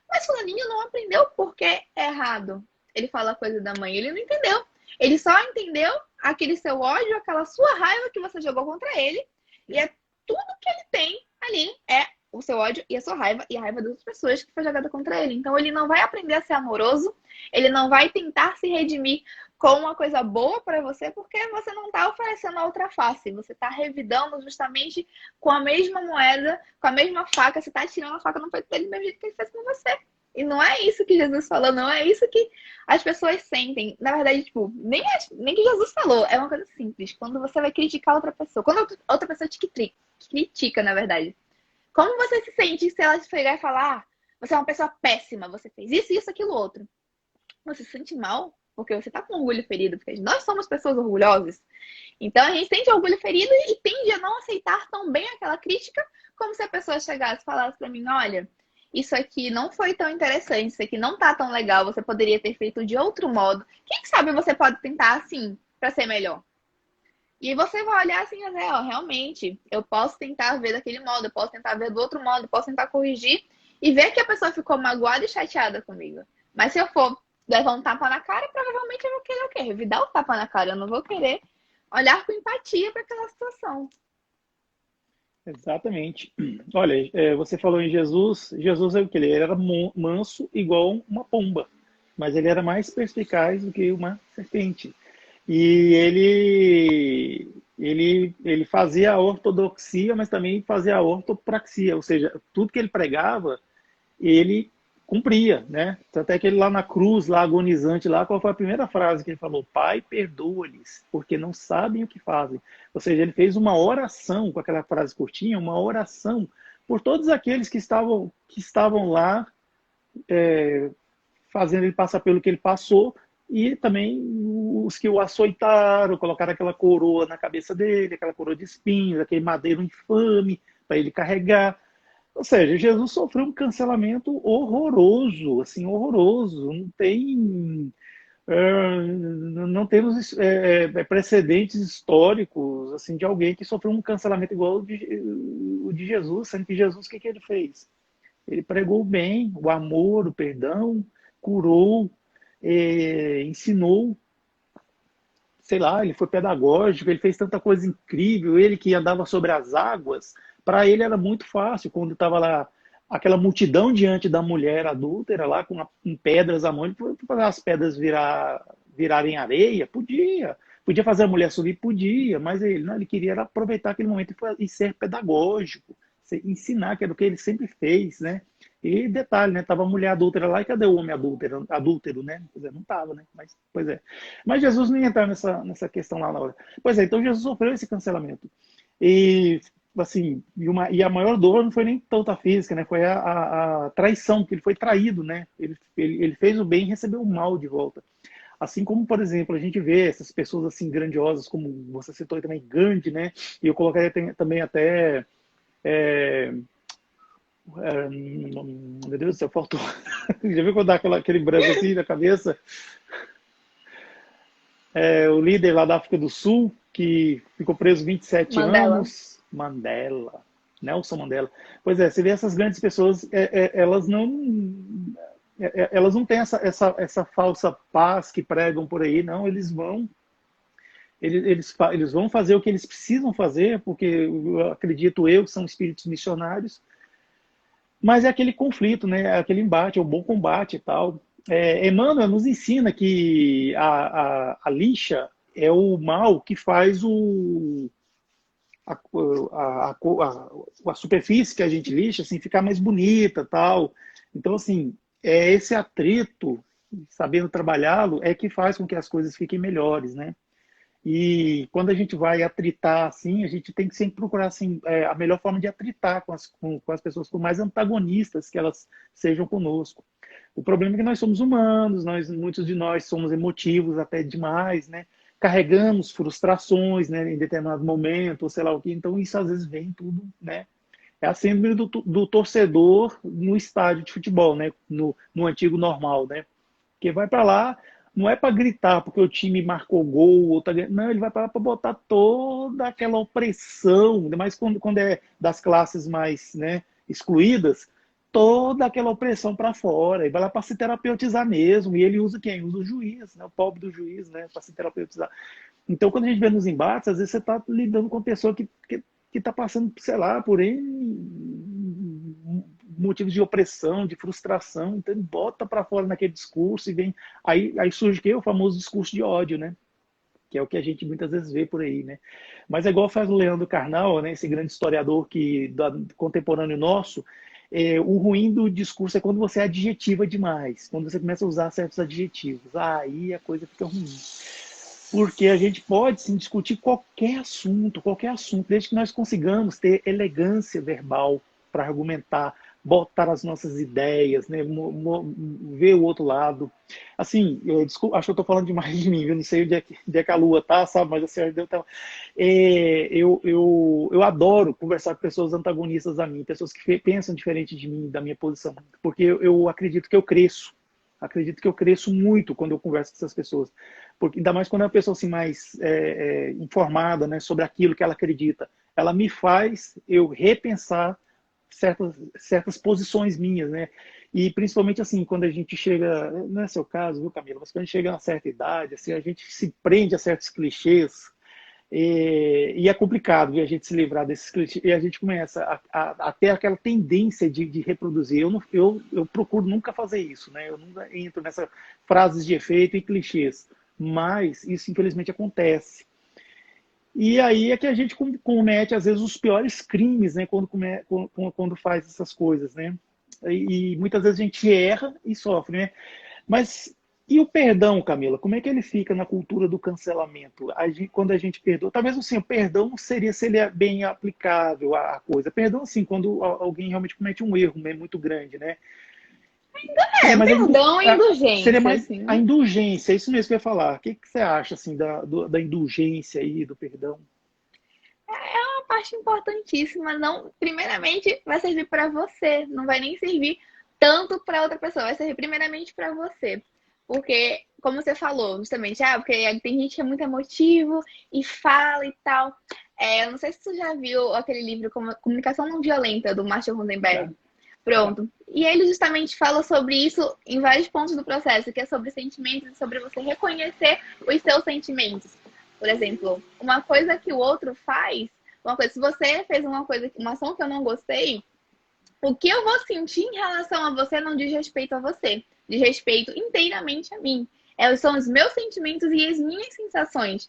Speaker 2: Mas fulaninho não aprendeu porque é errado. Ele fala coisa da mãe, ele não entendeu. Ele só entendeu aquele seu ódio, aquela sua raiva que você jogou contra ele. E é tudo que ele tem ali é o seu ódio e a sua raiva e a raiva das outras pessoas que foi jogada contra ele. Então ele não vai aprender a ser amoroso, ele não vai tentar se redimir com uma coisa boa para você, porque você não está oferecendo a outra face. Você está revidando justamente com a mesma moeda, com a mesma faca. Você está tirando a faca no peito dele do mesmo jeito que ele fez com você. E não é isso que Jesus falou, não é isso que as pessoas sentem. Na verdade, tipo, nem que Jesus falou, é uma coisa simples. Quando você vai criticar outra pessoa, quando outra pessoa te critica, na verdade, como você se sente se ela chegar e falar, ah, você é uma pessoa péssima, você fez isso, aquilo, outro. Você se sente mal, porque você tá com orgulho ferido, porque nós somos pessoas orgulhosas. Então a gente sente orgulho ferido e tende a não aceitar tão bem aquela crítica, como se a pessoa chegasse e falasse pra mim, olha, isso aqui não foi tão interessante, isso aqui não tá tão legal, você poderia ter feito de outro modo. Quem sabe você pode tentar assim, pra ser melhor. E você vai olhar assim, né, ó, realmente, eu posso tentar ver daquele modo, eu posso tentar ver do outro modo, eu posso tentar corrigir e ver que a pessoa ficou magoada e chateada comigo. Mas se eu for levar um tapa na cara, provavelmente eu vou querer o quê? Revidar o tapa na cara. Eu não vou querer olhar com empatia para aquela situação.
Speaker 1: Exatamente. Olha, você falou em Jesus. Jesus é o que? Ele era manso igual uma pomba, mas ele era mais perspicaz do que uma serpente. E ele fazia a ortodoxia, mas também fazia a ortopraxia, ou seja, tudo que ele pregava, ele cumpria, né? Até que ele lá na cruz, lá agonizante, lá, qual foi a primeira frase que ele falou? Pai, perdoa-lhes, porque não sabem o que fazem. Ou seja, ele fez uma oração com aquela frase curtinha, uma oração por todos aqueles que estavam lá fazendo ele passar pelo que ele passou e também os que o açoitaram, colocaram aquela coroa na cabeça dele, aquela coroa de espinhos, aquele madeiro infame para ele carregar. Ou seja, Jesus sofreu um cancelamento horroroso, assim, horroroso. Não temos precedentes históricos assim de alguém que sofreu um cancelamento igual o de Jesus, sendo que Jesus, o que ele fez? Ele pregou o bem, o amor, o perdão, curou, ensinou, sei lá, ele foi pedagógico, ele fez tanta coisa incrível, ele que andava sobre as águas, para ele era muito fácil, quando estava lá aquela multidão diante da mulher adúltera, lá com pedras à mão, ele podia fazer as pedras virarem areia? Podia fazer a mulher subir? Podia, mas ele não, ele queria aproveitar aquele momento e ser pedagógico, ensinar, que era o que ele sempre fez, né? E detalhe, né? Tava a mulher adúltera lá e cadê o homem adúltero, né? Pois é, não tava, né? Mas, pois é. Mas Jesus não ia entrar nessa questão lá na hora. Pois é, então Jesus sofreu esse cancelamento. E, assim, e a maior dor não foi nem tanto a física, né? Foi a traição, que ele foi traído, né? Ele fez o bem e recebeu o mal de volta. Assim como, por exemplo, a gente vê essas pessoas assim grandiosas, como você citou também, Gandhi, né? E eu colocaria também até meu Deus do céu, faltou. Já viu quando dá aquele branco assim na cabeça? O líder lá da África do Sul, que ficou preso 27
Speaker 2: Mandela.
Speaker 1: anos, Mandela, Nelson Mandela. Pois é, você vê essas grandes pessoas, elas não têm essa falsa paz que pregam por aí, não, eles vão fazer o que eles precisam fazer, porque eu acredito que são espíritos missionários, mas é aquele conflito, né? É aquele embate, é o bom combate e tal. Emmanuel nos ensina que a lixa é o mal que faz a, a superfície que a gente lixa assim, ficar mais bonita tal. Então, assim, esse atrito, sabendo trabalhá-lo, é que faz com que as coisas fiquem melhores, né? E quando a gente vai atritar assim, a gente tem que sempre procurar assim, a melhor forma de atritar com as pessoas, por mais antagonistas que elas sejam conosco. O problema é que nós somos humanos, muitos de nós somos emotivos até demais, né? Carregamos frustrações, né, em determinado momento, ou sei lá o que. Então isso às vezes vem tudo, né? É a síndrome do torcedor no estádio de futebol, né? No antigo normal, né? Que vai para lá, não é para gritar porque o time marcou gol, ou não, ele vai para lá para botar toda aquela opressão, ainda mais quando é das classes mais, né, excluídas, toda aquela opressão para fora, e vai lá para se terapeutizar mesmo, e ele usa quem? Usa o juiz, né, o pobre do juiz, né, para se terapeutizar. Então, quando a gente vê nos embates, às vezes você está lidando com uma pessoa que está passando, sei lá, por motivos de opressão, de frustração, então ele bota para fora naquele discurso e vem. Aí surge o famoso discurso de ódio, né? Que é o que a gente muitas vezes vê por aí, né? Mas é igual faz o Leandro Carnal, né? Esse grande historiador contemporâneo nosso, O ruim do discurso é quando você adjetiva demais, quando você começa a usar certos adjetivos. Aí a coisa fica ruim. Porque a gente pode sim discutir qualquer assunto, desde que nós consigamos ter elegância verbal para argumentar, botar as nossas ideias, né? Ver o outro lado. Assim, desculpa, acho que eu estou falando demais de mim, eu não sei onde é que a lua tá, sabe? Mas assim, eu adoro conversar com pessoas antagonistas a mim, pessoas que pensam diferente de mim, da minha posição, porque eu acredito que eu cresço. Acredito que eu cresço muito quando eu converso com essas pessoas. Porque, ainda mais quando é uma pessoa assim, mais informada, né, sobre aquilo que ela acredita. Ela me faz eu repensar certas posições minhas, né? E principalmente assim, quando a gente chega, não é seu caso, viu, Camila, mas quando a gente chega a uma certa idade, assim, a gente se prende a certos clichês e é complicado, viu, a gente se livrar desses clichês. E a gente começa a ter aquela tendência de reproduzir. Eu procuro nunca fazer isso, né? Eu nunca entro nessas frases de efeito e clichês. Mas isso, infelizmente, acontece. E aí é que a gente comete, às vezes, os piores crimes, né? Quando faz essas coisas, né? E muitas vezes a gente erra e sofre, né? Mas e o perdão, Camila? Como é que ele fica na cultura do cancelamento? Quando a gente perdoa, talvez assim, o perdão não seria se ele é bem aplicável à coisa. Perdão, assim, quando alguém realmente comete um erro, né, muito grande, né? Seria mais
Speaker 2: Perdão e
Speaker 1: seria
Speaker 2: indulgência,
Speaker 1: mais a
Speaker 2: assim.
Speaker 1: indulgência, é isso mesmo que eu ia falar. O que você acha assim da indulgência aí, do perdão?
Speaker 2: É uma parte importantíssima, não, primeiramente vai servir para você, não vai nem servir tanto para outra pessoa, vai servir primeiramente para você. Porque, como você falou, justamente, porque tem gente que é muito emotivo e fala e tal. Eu não sei se você já viu aquele livro Comunicação Não Violenta, do Marshall
Speaker 1: Já,
Speaker 2: Rosenberg.
Speaker 1: já.
Speaker 2: Pronto. E ele justamente fala sobre isso em vários pontos do processo, que é sobre sentimentos e sobre você reconhecer os seus sentimentos. Por exemplo, uma coisa que o outro faz, uma coisa, se você fez uma coisa, uma ação que eu não gostei, o que eu vou sentir em relação a você não diz respeito a você, diz respeito inteiramente a mim. São os meus sentimentos e as minhas sensações.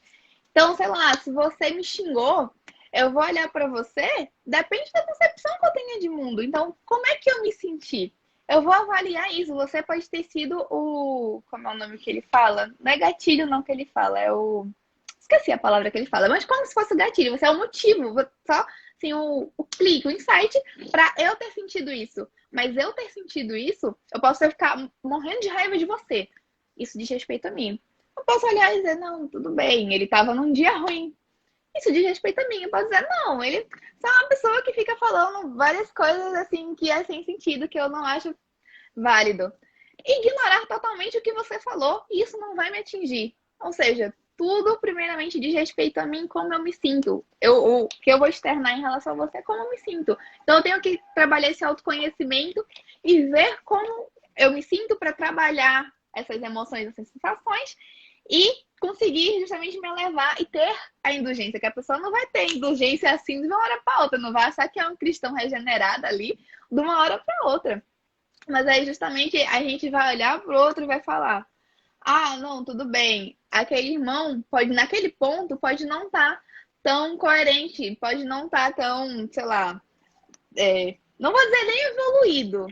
Speaker 2: Então, sei lá, se você me xingou, eu vou olhar pra você, depende da percepção que eu tenha de mundo. Então, como é que eu me senti? Eu vou avaliar isso. Você pode ter sido o. Como é o nome que ele fala? Não é gatilho, não, que ele fala, é o. Esqueci a palavra que ele fala, mas como se fosse o gatilho, você é o motivo, só assim, o clique, o insight para eu ter sentido isso. Mas eu ter sentido isso, eu posso ficar morrendo de raiva de você. Isso diz respeito a mim. Eu posso olhar e dizer, não, tudo bem, ele estava num dia ruim. Isso diz respeito a mim. Eu posso dizer, não, ele só é uma pessoa que fica falando várias coisas assim que é sem sentido, que eu não acho válido. Ignorar totalmente o que você falou, e isso não vai me atingir. Ou seja, tudo primeiramente diz respeito a mim, como eu me sinto. O que eu vou externar em relação a você é como eu me sinto. Então eu tenho que trabalhar esse autoconhecimento e ver como eu me sinto para trabalhar essas emoções, essas sensações e conseguir justamente me elevar e ter a indulgência, que a pessoa não vai ter indulgência assim de uma hora para outra, não vai achar que é um cristão regenerado ali de uma hora para outra. Mas aí justamente a gente vai olhar pro outro e vai falar: ah, não, tudo bem. Aquele irmão pode, naquele ponto, pode não estar tão coerente, pode não estar tão, sei lá, não vou dizer nem evoluído,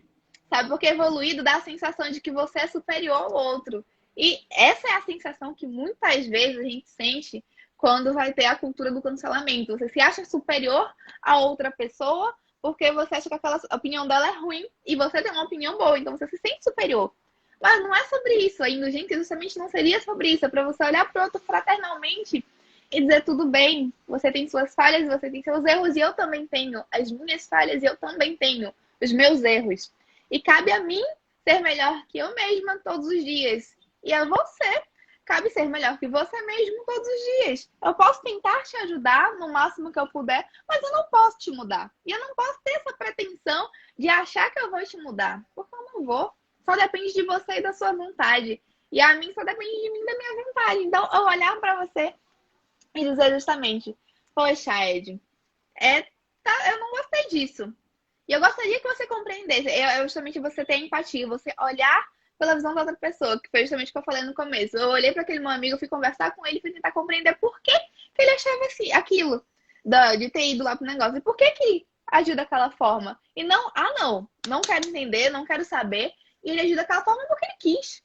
Speaker 2: sabe? Porque evoluído dá a sensação de que você é superior ao outro. E essa é a sensação que muitas vezes a gente sente quando vai ter a cultura do cancelamento. Você se acha superior a outra pessoa porque você acha que aquela opinião dela é ruim e você tem uma opinião boa, então você se sente superior. Mas não é sobre isso. A indulgência justamente não seria sobre isso. É para você olhar para o outro fraternalmente e dizer tudo bem. Você tem suas falhas, você tem seus erros e eu também tenho as minhas falhas e eu também tenho os meus erros. E cabe a mim ser melhor que eu mesma todos os dias. E a você cabe ser melhor que você mesmo todos os dias. Eu posso tentar te ajudar no máximo que eu puder, mas eu não posso te mudar. E eu não posso ter essa pretensão de achar que eu vou te mudar, porque eu não vou. Só depende de você e da sua vontade. E a mim só depende de mim e da minha vontade. Então, eu olhar para você e dizer justamente: poxa, Ed, eu não gostei disso. E eu gostaria que você compreendesse. Justamente você ter empatia, você olhar pela visão da outra pessoa, que foi justamente o que eu falei no começo. Eu olhei para aquele meu amigo, fui conversar com ele, fui tentar compreender por que ele achava assim, aquilo de ter ido lá pro negócio. E por que ajuda daquela forma. E não, não quero entender, não quero saber. E ele ajuda daquela forma porque ele quis.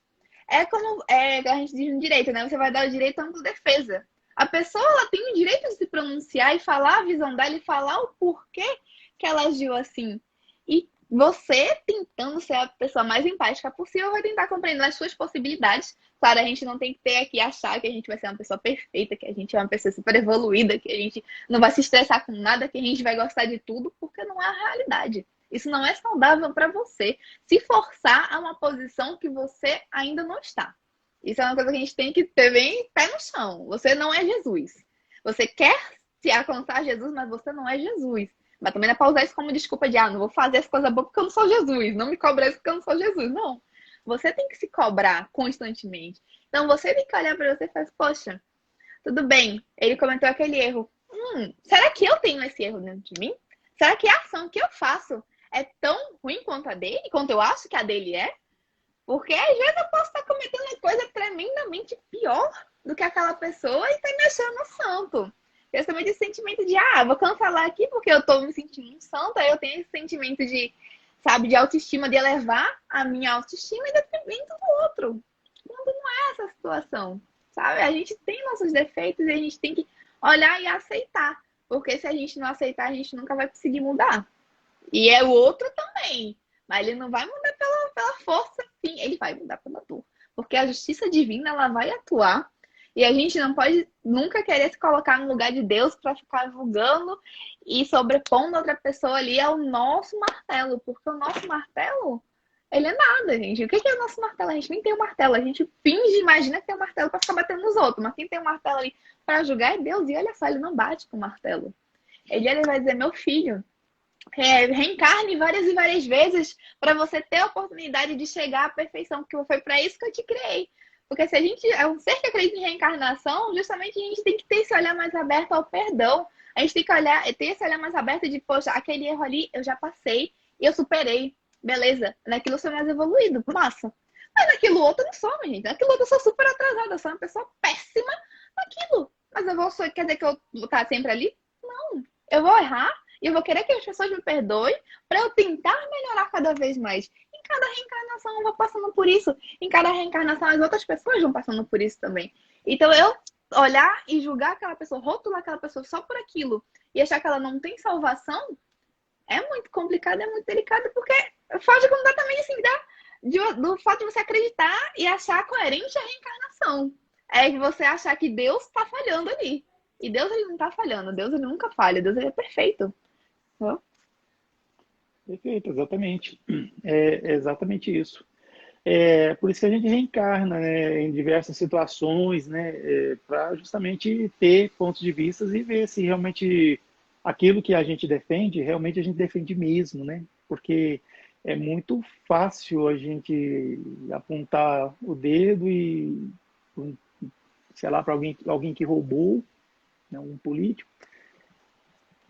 Speaker 2: É como a gente diz no direito, né? Você vai dar o direito à ampla defesa. A pessoa ela tem o direito de se pronunciar e falar a visão dela e falar o porquê que ela agiu assim. E você, tentando ser a pessoa mais empática possível, vai tentar compreender as suas possibilidades. Claro, a gente não tem que ter aqui achar que a gente vai ser uma pessoa perfeita, que a gente é uma pessoa super evoluída, que a gente não vai se estressar com nada, que a gente vai gostar de tudo, porque não é a realidade. Isso não é saudável para você se forçar a uma posição que você ainda não está. Isso é uma coisa que a gente tem que ter bem pé no chão. Você não é Jesus. Você quer se alcançar Jesus, mas você não é Jesus. Mas também não é para usar isso como desculpa de, não vou fazer as coisas boas porque eu não sou Jesus. Não me cobrar isso porque eu não sou Jesus. Não. Você tem que se cobrar constantemente. Então você tem que olhar para você e falar, poxa, tudo bem, ele cometeu aquele erro. Será que eu tenho esse erro dentro de mim? Será que a ação que eu faço é tão ruim quanto a dele, quanto eu acho que a dele é? Porque às vezes eu posso estar cometendo uma coisa tremendamente pior do que aquela pessoa e estar me achando santo. Eu também esse sentimento de, vou cancelar aqui porque eu tô me sentindo um santo, aí eu tenho esse sentimento de, sabe, de autoestima, de elevar a minha autoestima em detrimento do outro. Quando não é essa situação, sabe? A gente tem nossos defeitos e a gente tem que olhar e aceitar. Porque se a gente não aceitar, a gente nunca vai conseguir mudar. E é o outro também. Mas ele não vai mudar pela força, sim. Ele vai mudar pela dor. Porque a justiça divina, ela vai atuar. E a gente não pode nunca querer se colocar no lugar de Deus para ficar julgando e sobrepondo outra pessoa ali ao nosso martelo. Porque o nosso martelo, ele é nada, gente. O que é o nosso martelo? A gente nem tem o martelo. A gente finge, imagina que tem o martelo para ficar batendo nos outros. Mas quem tem o martelo ali para julgar é Deus. E olha só, ele não bate com o martelo. Ele vai dizer, meu filho, reencarne várias e várias vezes para você ter a oportunidade de chegar à perfeição, porque foi para isso que eu te criei. Porque se a gente é um ser que acredita em reencarnação, justamente a gente tem que ter esse olhar mais aberto ao perdão. A gente tem que ter esse olhar mais aberto de, poxa, aquele erro ali eu já passei e eu superei. Beleza, naquilo eu sou mais evoluído, massa. Mas naquilo outro eu não sou, minha gente. Naquilo outro eu sou super atrasada, eu sou uma pessoa péssima naquilo. Mas eu vou, quer dizer que eu vou estar sempre ali? Não. Eu vou errar, e eu vou querer que as pessoas me perdoem para eu tentar melhorar cada vez mais. Em cada reencarnação eu vou passando por isso. Em cada reencarnação as outras pessoas vão passando por isso também. Então eu olhar e julgar aquela pessoa, rotular aquela pessoa só por aquilo e achar que ela não tem salvação é muito complicado, é muito delicado, porque foge completamente assim, do fato de você acreditar e achar coerente a reencarnação. É de você achar que Deus está falhando ali. E Deus ele não está falhando, Deus ele nunca falha, Deus ele é perfeito.
Speaker 1: Perfeito, exatamente. É exatamente isso. É por isso que a gente reencarna, né, em diversas situações, né, para justamente ter pontos de vista e ver se realmente aquilo que a gente defende, realmente a gente defende mesmo, né? Porque é muito fácil a gente apontar o dedo e, sei lá, para alguém que roubou, né, um político,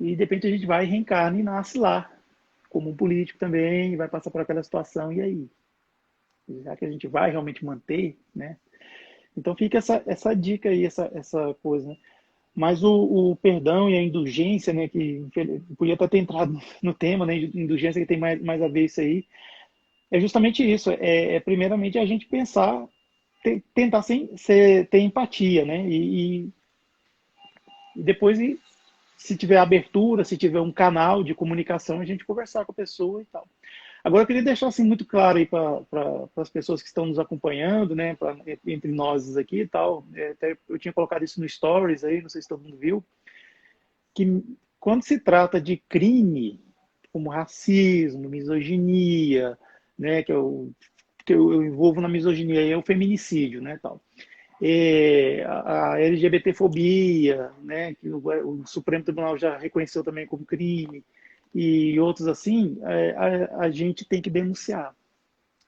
Speaker 1: e de repente a gente vai reencarna e nasce lá, como um político também, vai passar por aquela situação, e aí? Já que a gente vai realmente manter, né? Então fica essa dica aí, essa coisa, né? Mas o perdão e a indulgência, né, que podia até ter entrado no tema, né, indulgência que tem mais a ver isso aí, é justamente isso, primeiramente a gente pensar, tentar ter empatia, né, e depois, se tiver abertura, se tiver um canal de comunicação, a gente conversar com a pessoa e tal. Agora, eu queria deixar assim, muito claro aí para as pessoas que estão nos acompanhando, né, entre nós aqui e tal, até eu tinha colocado isso no Stories aí, não sei se todo mundo viu, que quando se trata de crime, como racismo, misoginia, né, que eu envolvo na misoginia, é o feminicídio, né, tal. A LGBTfobia, né, que o Supremo Tribunal já reconheceu também como crime, e outros assim, a gente tem que denunciar,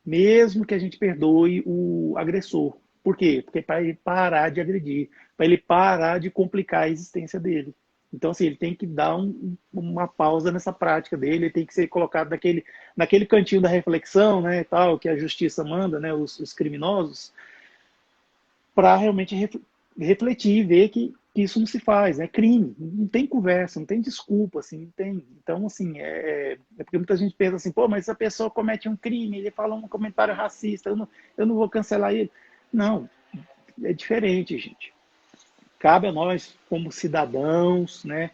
Speaker 1: mesmo que a gente perdoe o agressor. Por quê? Porque para ele parar de agredir, para ele parar de complicar a existência dele. Então, assim, ele tem que dar uma pausa nessa prática dele, ele tem que ser colocado naquele cantinho da reflexão, né, tal, que a justiça manda, né, os criminosos, para realmente refletir e ver que isso não se faz, é crime, não tem conversa, não tem desculpa, assim, não tem. Então, assim, é porque muita gente pensa assim, pô, mas essa pessoa comete um crime, ele fala um comentário racista, eu não vou cancelar ele. Não, é diferente, gente. Cabe a nós, como cidadãos, né,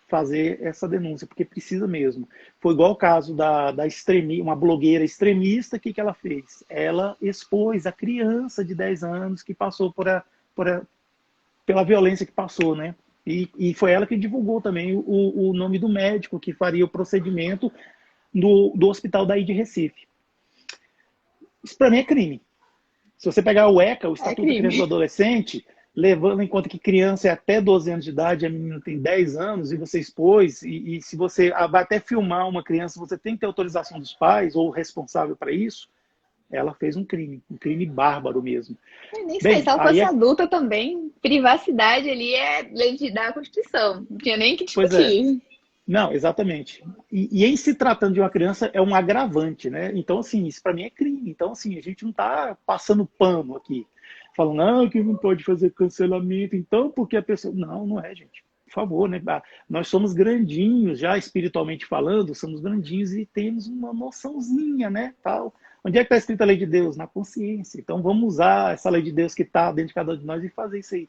Speaker 1: fazer essa denúncia, porque precisa mesmo. Foi igual o caso uma blogueira extremista, o que, que ela fez? Ela expôs a criança de 10 anos que passou pela violência que passou, né? E foi ela que divulgou também o nome do médico que faria o procedimento do hospital daí de Recife. Isso para mim é crime. Se você pegar o ECA, o
Speaker 2: É
Speaker 1: Estatuto da Criança e do
Speaker 2: crime.
Speaker 1: Adolescente, levando em conta que criança é até 12 anos de idade, a menina tem 10 anos, e você expôs, e se você vai até filmar uma criança, você tem que ter autorização dos pais ou responsável para isso, ela fez um crime bárbaro mesmo.
Speaker 2: Eu nem sei, se
Speaker 1: Bem,
Speaker 2: ela
Speaker 1: aí
Speaker 2: fosse
Speaker 1: é.
Speaker 2: adulta também, privacidade ali é lei da Constituição. Não tinha nem que
Speaker 1: Pois é.
Speaker 2: discutir.
Speaker 1: Não, exatamente. E em se tratando de uma criança, é um agravante, né? Então, assim, isso para mim é crime. Então, assim, a gente não está passando pano aqui, falando, não, que não pode fazer cancelamento, então, porque a pessoa. Não, não é, gente. Por favor, né? Nós somos grandinhos, já espiritualmente falando, somos grandinhos e temos uma noçãozinha, né? Tal. Onde é que está escrita a lei de Deus? Na consciência. Então, vamos usar essa lei de Deus que está dentro de cada um de nós e fazer isso aí.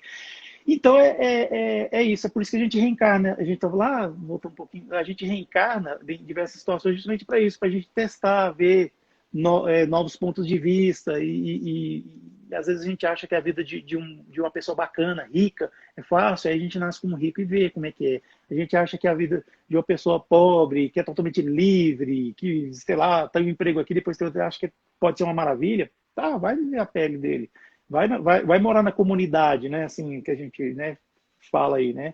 Speaker 1: Então é isso, é por isso que a gente reencarna. A gente estava lá, voltou um pouquinho, a gente reencarna em diversas situações justamente para isso, para a gente testar, ver novos pontos de vista e às vezes a gente acha que a vida de uma pessoa bacana, rica, é fácil, aí a gente nasce como rico e vê como é que é. A gente acha que a vida de uma pessoa pobre, que é totalmente livre, que, sei lá, tem um emprego aqui, depois tem outro, acha que pode ser uma maravilha. Tá, vai viver a pele dele. Vai morar na comunidade, né? Assim, que a gente, né, fala aí, né?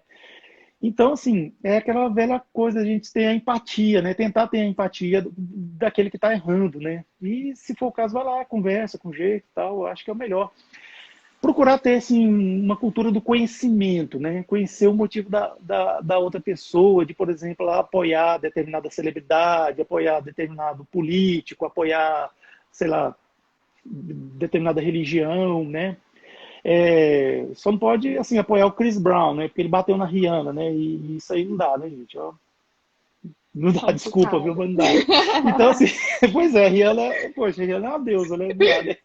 Speaker 1: Então, assim, é aquela velha coisa, a gente ter a empatia, né? Tentar ter a empatia daquele que está errando, né? E se for o caso, vai lá, conversa com jeito e tal, eu acho que é o melhor. Procurar ter, assim, uma cultura do conhecimento, né? Conhecer o motivo da outra pessoa, de, por exemplo, apoiar determinada celebridade, apoiar determinado político, apoiar, sei lá, determinada religião, né? Só não pode, assim, apoiar o Chris Brown, né? Porque ele bateu na Rihanna, né? E isso aí não dá, né, gente? Ó, não dá desculpa, viu?
Speaker 2: Complicado.
Speaker 1: Mas não dá. Então, assim, pois é, Rihanna, poxa, Rihanna é uma deusa, né? Não dá, né?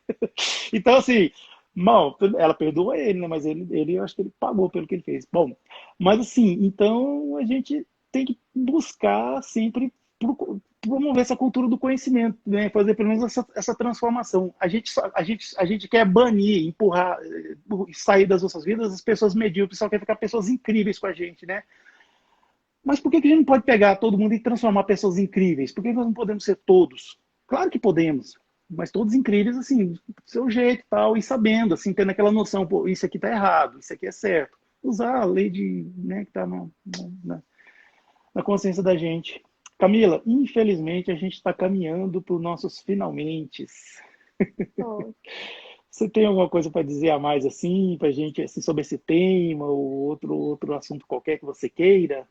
Speaker 1: Então, assim, mal, ela perdoa ele, né? Mas ele, eu acho que ele pagou pelo que ele fez. Bom, mas assim, então a gente tem que buscar sempre promover essa cultura do conhecimento, né? Fazer pelo menos essa transformação. A gente quer banir, empurrar, sair das nossas vidas as pessoas medíocres, só quer ficar pessoas incríveis com a gente, né? Mas por que a gente não pode pegar todo mundo e transformar pessoas incríveis? Por que nós não podemos ser todos? Claro que podemos, mas todos incríveis, assim, do seu jeito e tal, e sabendo, assim, tendo aquela noção, pô, isso aqui tá errado, isso aqui é certo. Usar a lei né, que tá na consciência da gente. Camila, infelizmente a gente está caminhando para os nossos finalmente.
Speaker 2: Pô,
Speaker 1: Você tem alguma coisa para dizer a mais assim, para a gente, assim, sobre esse tema ou outro assunto qualquer que você queira?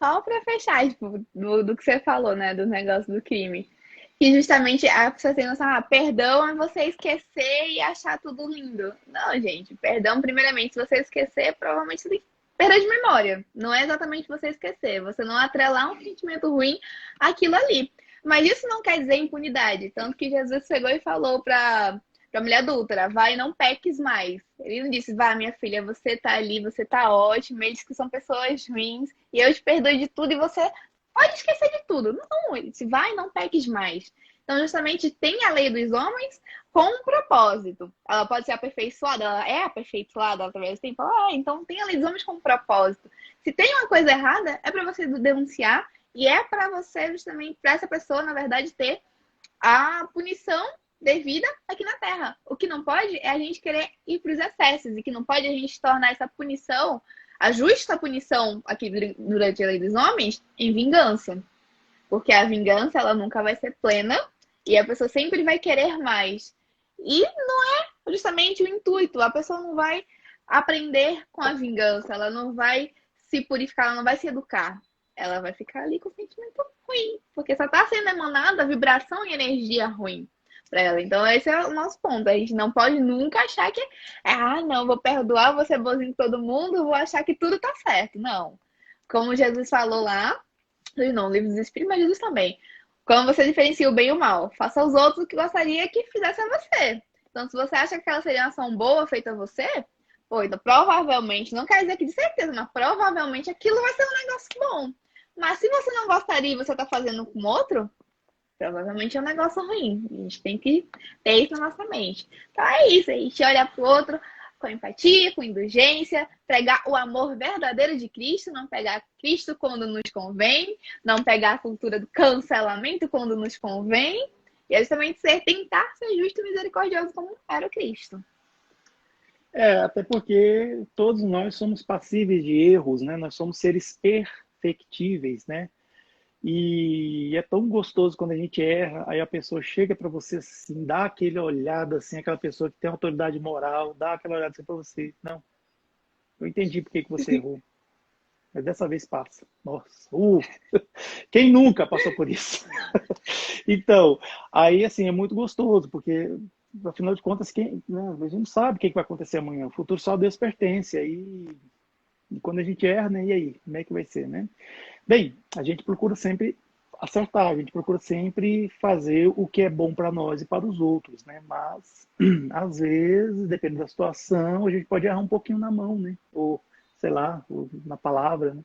Speaker 2: só para fechar, tipo, do que você falou, né? Dos negócios do crime. Que justamente a pessoa tem noção, perdão é você esquecer e achar tudo lindo. Não, gente, perdão, primeiramente, se você esquecer, provavelmente você tem perda de memória. Não é exatamente você esquecer, você não atrelar um sentimento ruim àquilo ali. Mas isso não quer dizer impunidade. Tanto que Jesus chegou e falou para mulher adúltera, vai, não peques mais. Ele não disse, vai, minha filha, você tá ali, você tá ótimo. Ele disse que são pessoas ruins e eu te perdoo de tudo e você pode esquecer de tudo. Não, ele disse, vai, não peques mais. Então, justamente, tem a lei dos homens com um propósito. Ela pode ser aperfeiçoada, ela é aperfeiçoada através do tempo. Então tem a lei dos homens com um propósito. Se tem uma coisa errada, é para você denunciar e é para você, justamente, para essa pessoa, na verdade, ter a punição devida aqui na Terra. O que não pode é a gente querer ir para os excessos, e que não pode a gente tornar essa punição, a justa punição aqui durante a lei dos homens, em vingança. Porque a vingança, ela nunca vai ser plena e a pessoa sempre vai querer mais. E não é justamente o intuito. A pessoa não vai aprender com a vingança, ela não vai se purificar, ela não vai se educar. Ela vai ficar ali com o sentimento ruim, porque só está sendo emanada vibração e energia ruim. para ela. Então, esse é o nosso ponto. A gente não pode nunca achar que, não, vou perdoar, vou ser bonzinho com todo mundo, vou achar que tudo tá certo. Não. Como Jesus falou lá, não, no livro dos Espíritos, mas Jesus também. Quando você diferencia o bem e o mal, faça aos outros o que gostaria que fizesse a você. Então, se você acha que aquela seria uma ação boa feita a você, pô, então provavelmente, não quer dizer que de certeza, mas provavelmente aquilo vai ser um negócio bom. Mas se você não gostaria e você tá fazendo com outro, provavelmente é um negócio ruim. A gente tem que ter isso na nossa mente. Então é isso, a gente olha pro outro com empatia, com indulgência, pregar o amor verdadeiro de Cristo, não pegar Cristo quando nos convém, não pegar a cultura do cancelamento quando nos convém, e é justamente tentar ser justo e misericordioso como era o Cristo.
Speaker 1: Até porque todos nós somos passíveis de erros, né? Nós somos seres perfectíveis, né? E é tão gostoso quando a gente erra, aí a pessoa chega para você assim, dá aquele olhada assim, aquela pessoa que tem autoridade moral, dá aquela olhada assim para você. Não, eu entendi por que você errou. Mas dessa vez passa. Nossa, quem nunca passou por isso? Então, aí assim, é muito gostoso, porque afinal de contas, né, a gente não sabe o que vai acontecer amanhã. O futuro só a Deus pertence. E quando a gente erra, né, e aí, como é que vai ser, né? Bem, a gente procura sempre acertar, a gente procura sempre fazer o que é bom para nós e para os outros, né? Mas, às vezes, dependendo da situação, a gente pode errar um pouquinho na mão, né? Ou, sei lá, ou na palavra, né?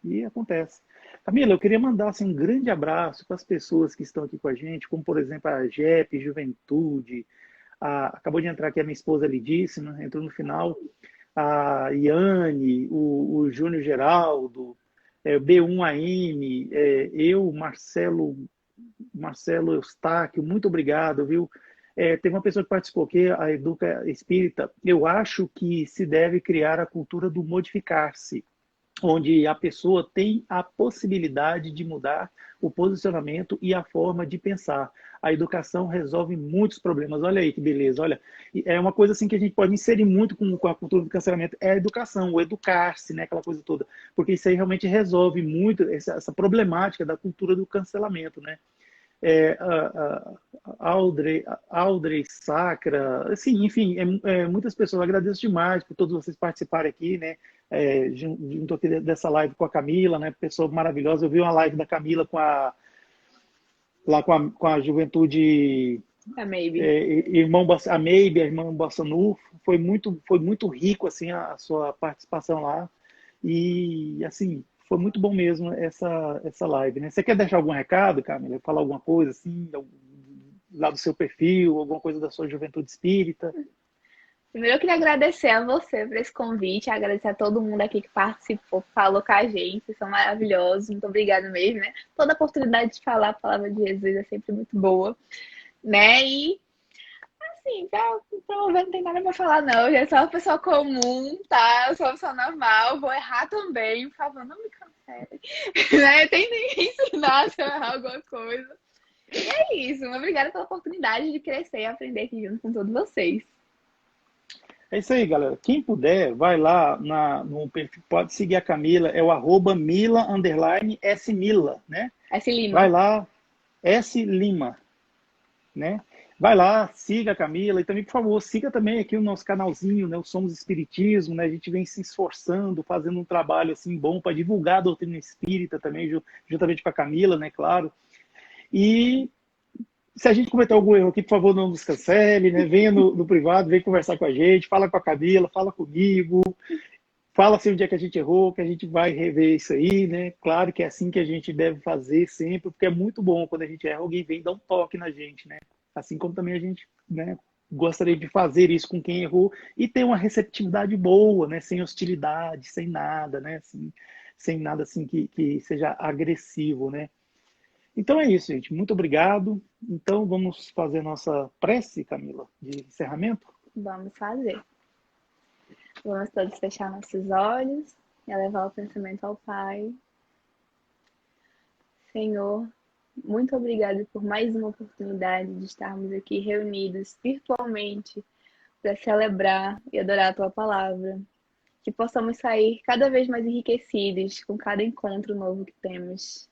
Speaker 1: E acontece. Camila, eu queria mandar assim, um grande abraço para as pessoas que estão aqui com a gente, como, por exemplo, a JEP, Juventude, acabou de entrar aqui a minha esposa Lidice, né? Entrou no final, a Iane, o Júnior Geraldo, B1AM, eu, Marcelo Eustáquio, muito obrigado, viu? Teve uma pessoa que participou aqui, a Educa Espírita. Eu acho que se deve criar a cultura do modificar-se, onde a pessoa tem a possibilidade de mudar o posicionamento e a forma de pensar. A educação resolve muitos problemas. Olha aí que beleza. Olha, é uma coisa assim que a gente pode inserir muito com a cultura do cancelamento, é a educação, o educar-se, né, aquela coisa toda. Porque isso aí realmente resolve muito essa problemática da cultura do cancelamento, né? Audrey Sacra, assim, enfim, muitas pessoas. Eu agradeço demais por todos vocês participarem aqui, né? Junto aqui dessa live com a Camila, né? Pessoa maravilhosa. Eu vi uma live da Camila com a Juventude,
Speaker 2: A Maybe.
Speaker 1: a Maybe, a irmã Bossanu. Foi muito rico assim a sua participação lá. E assim, foi muito bom mesmo essa live, né? Você quer deixar algum recado, Camila? Falar alguma coisa assim, lá do seu perfil, alguma coisa da sua juventude espírita?
Speaker 2: Primeiro, eu queria agradecer a você por esse convite, agradecer a todo mundo aqui que participou, falou com a gente, vocês são maravilhosos, muito obrigada mesmo, né? Toda oportunidade de falar a palavra de Jesus é sempre muito boa, né? E, assim, pra promover não tem nada pra falar, não. Eu já sou uma pessoa comum, tá? Eu sou uma pessoa normal, vou errar também, por favor, não me cancele, né? Tentem me ensinar se eu errar alguma coisa. E é isso, obrigada pela oportunidade de crescer e aprender aqui junto com todos vocês.
Speaker 1: É isso aí, galera. Quem puder, vai lá no perfil, pode seguir a Camila, é o @Mila_S Mila, né?
Speaker 2: S.
Speaker 1: Vai
Speaker 2: Lima.
Speaker 1: lá, S Lima, né? Vai lá, siga a Camila e também, por favor, siga também aqui o nosso canalzinho, né? O Somos Espiritismo, né? A gente vem se esforçando, fazendo um trabalho assim bom para divulgar a doutrina espírita também, juntamente com a Camila, né? Claro. E se a gente cometer algum erro aqui, por favor, não nos cancele, né? Venha no privado, venha conversar com a gente, fala com a Camila, fala comigo, fala assim onde é que a gente errou, que a gente vai rever isso aí, né? Claro que é assim que a gente deve fazer sempre, porque é muito bom quando a gente erra, alguém vem dar um toque na gente, né? Assim como também a gente, né, gostaria de fazer isso com quem errou e ter uma receptividade boa, né? Sem hostilidade, sem nada, né? Assim, sem nada assim que seja agressivo, né? Então é isso, gente. Muito obrigado. Então vamos fazer nossa prece, Camila, de encerramento?
Speaker 2: Vamos fazer. Vamos todos fechar nossos olhos e levar o pensamento ao Pai. Senhor, muito obrigada por mais uma oportunidade de estarmos aqui reunidos virtualmente para celebrar e adorar a Tua palavra. Que possamos sair cada vez mais enriquecidos com cada encontro novo que temos.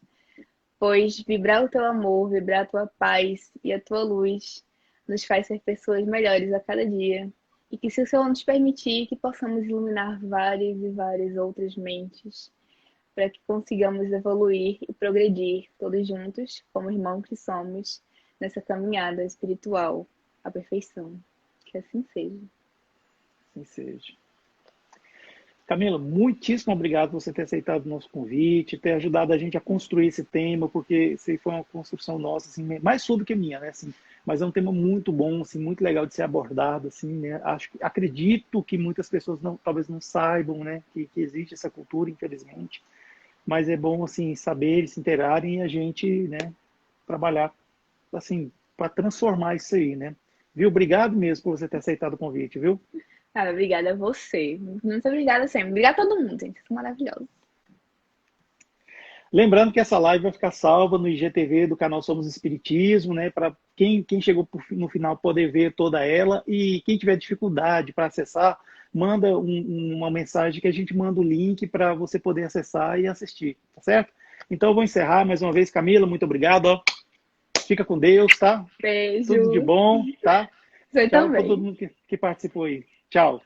Speaker 2: Pois vibrar o Teu amor, vibrar a Tua paz e a Tua luz nos faz ser pessoas melhores a cada dia. E que, se o Senhor nos permitir, que possamos iluminar várias e várias outras mentes, para que consigamos evoluir e progredir todos juntos, como irmãos que somos, nessa caminhada espiritual à perfeição. Que assim seja.
Speaker 1: Assim seja. Camila, muitíssimo obrigado por você ter aceitado o nosso convite, ter ajudado a gente a construir esse tema, porque isso foi uma construção nossa, assim, mais sua do que minha, né? Assim, mas é um tema muito bom, assim, muito legal de ser abordado, assim, né? Acredito que muitas pessoas talvez não saibam, né, que existe essa cultura, infelizmente, mas é bom, assim, saber, se interarem e a gente, né, trabalhar, assim, para transformar isso aí, né? Viu? Obrigado mesmo por você ter aceitado o convite, viu?
Speaker 2: Ah, obrigada a você. Muito obrigada sempre. Obrigada a todo mundo, gente. Vocês são maravilhosos.
Speaker 1: Lembrando que essa live vai ficar salva no IGTV do canal Somos Espiritismo, né? Para quem chegou no final poder ver toda ela. E quem tiver dificuldade para acessar, manda uma mensagem que a gente manda o link para você poder acessar e assistir, tá certo? Então eu vou encerrar mais uma vez, Camila, muito obrigado. Ó. Fica com Deus, tá? Tudo de
Speaker 2: Beijo.
Speaker 1: bom, tá?
Speaker 2: Você
Speaker 1: Tchau para todo
Speaker 2: também.
Speaker 1: mundo que participou aí. Tchau.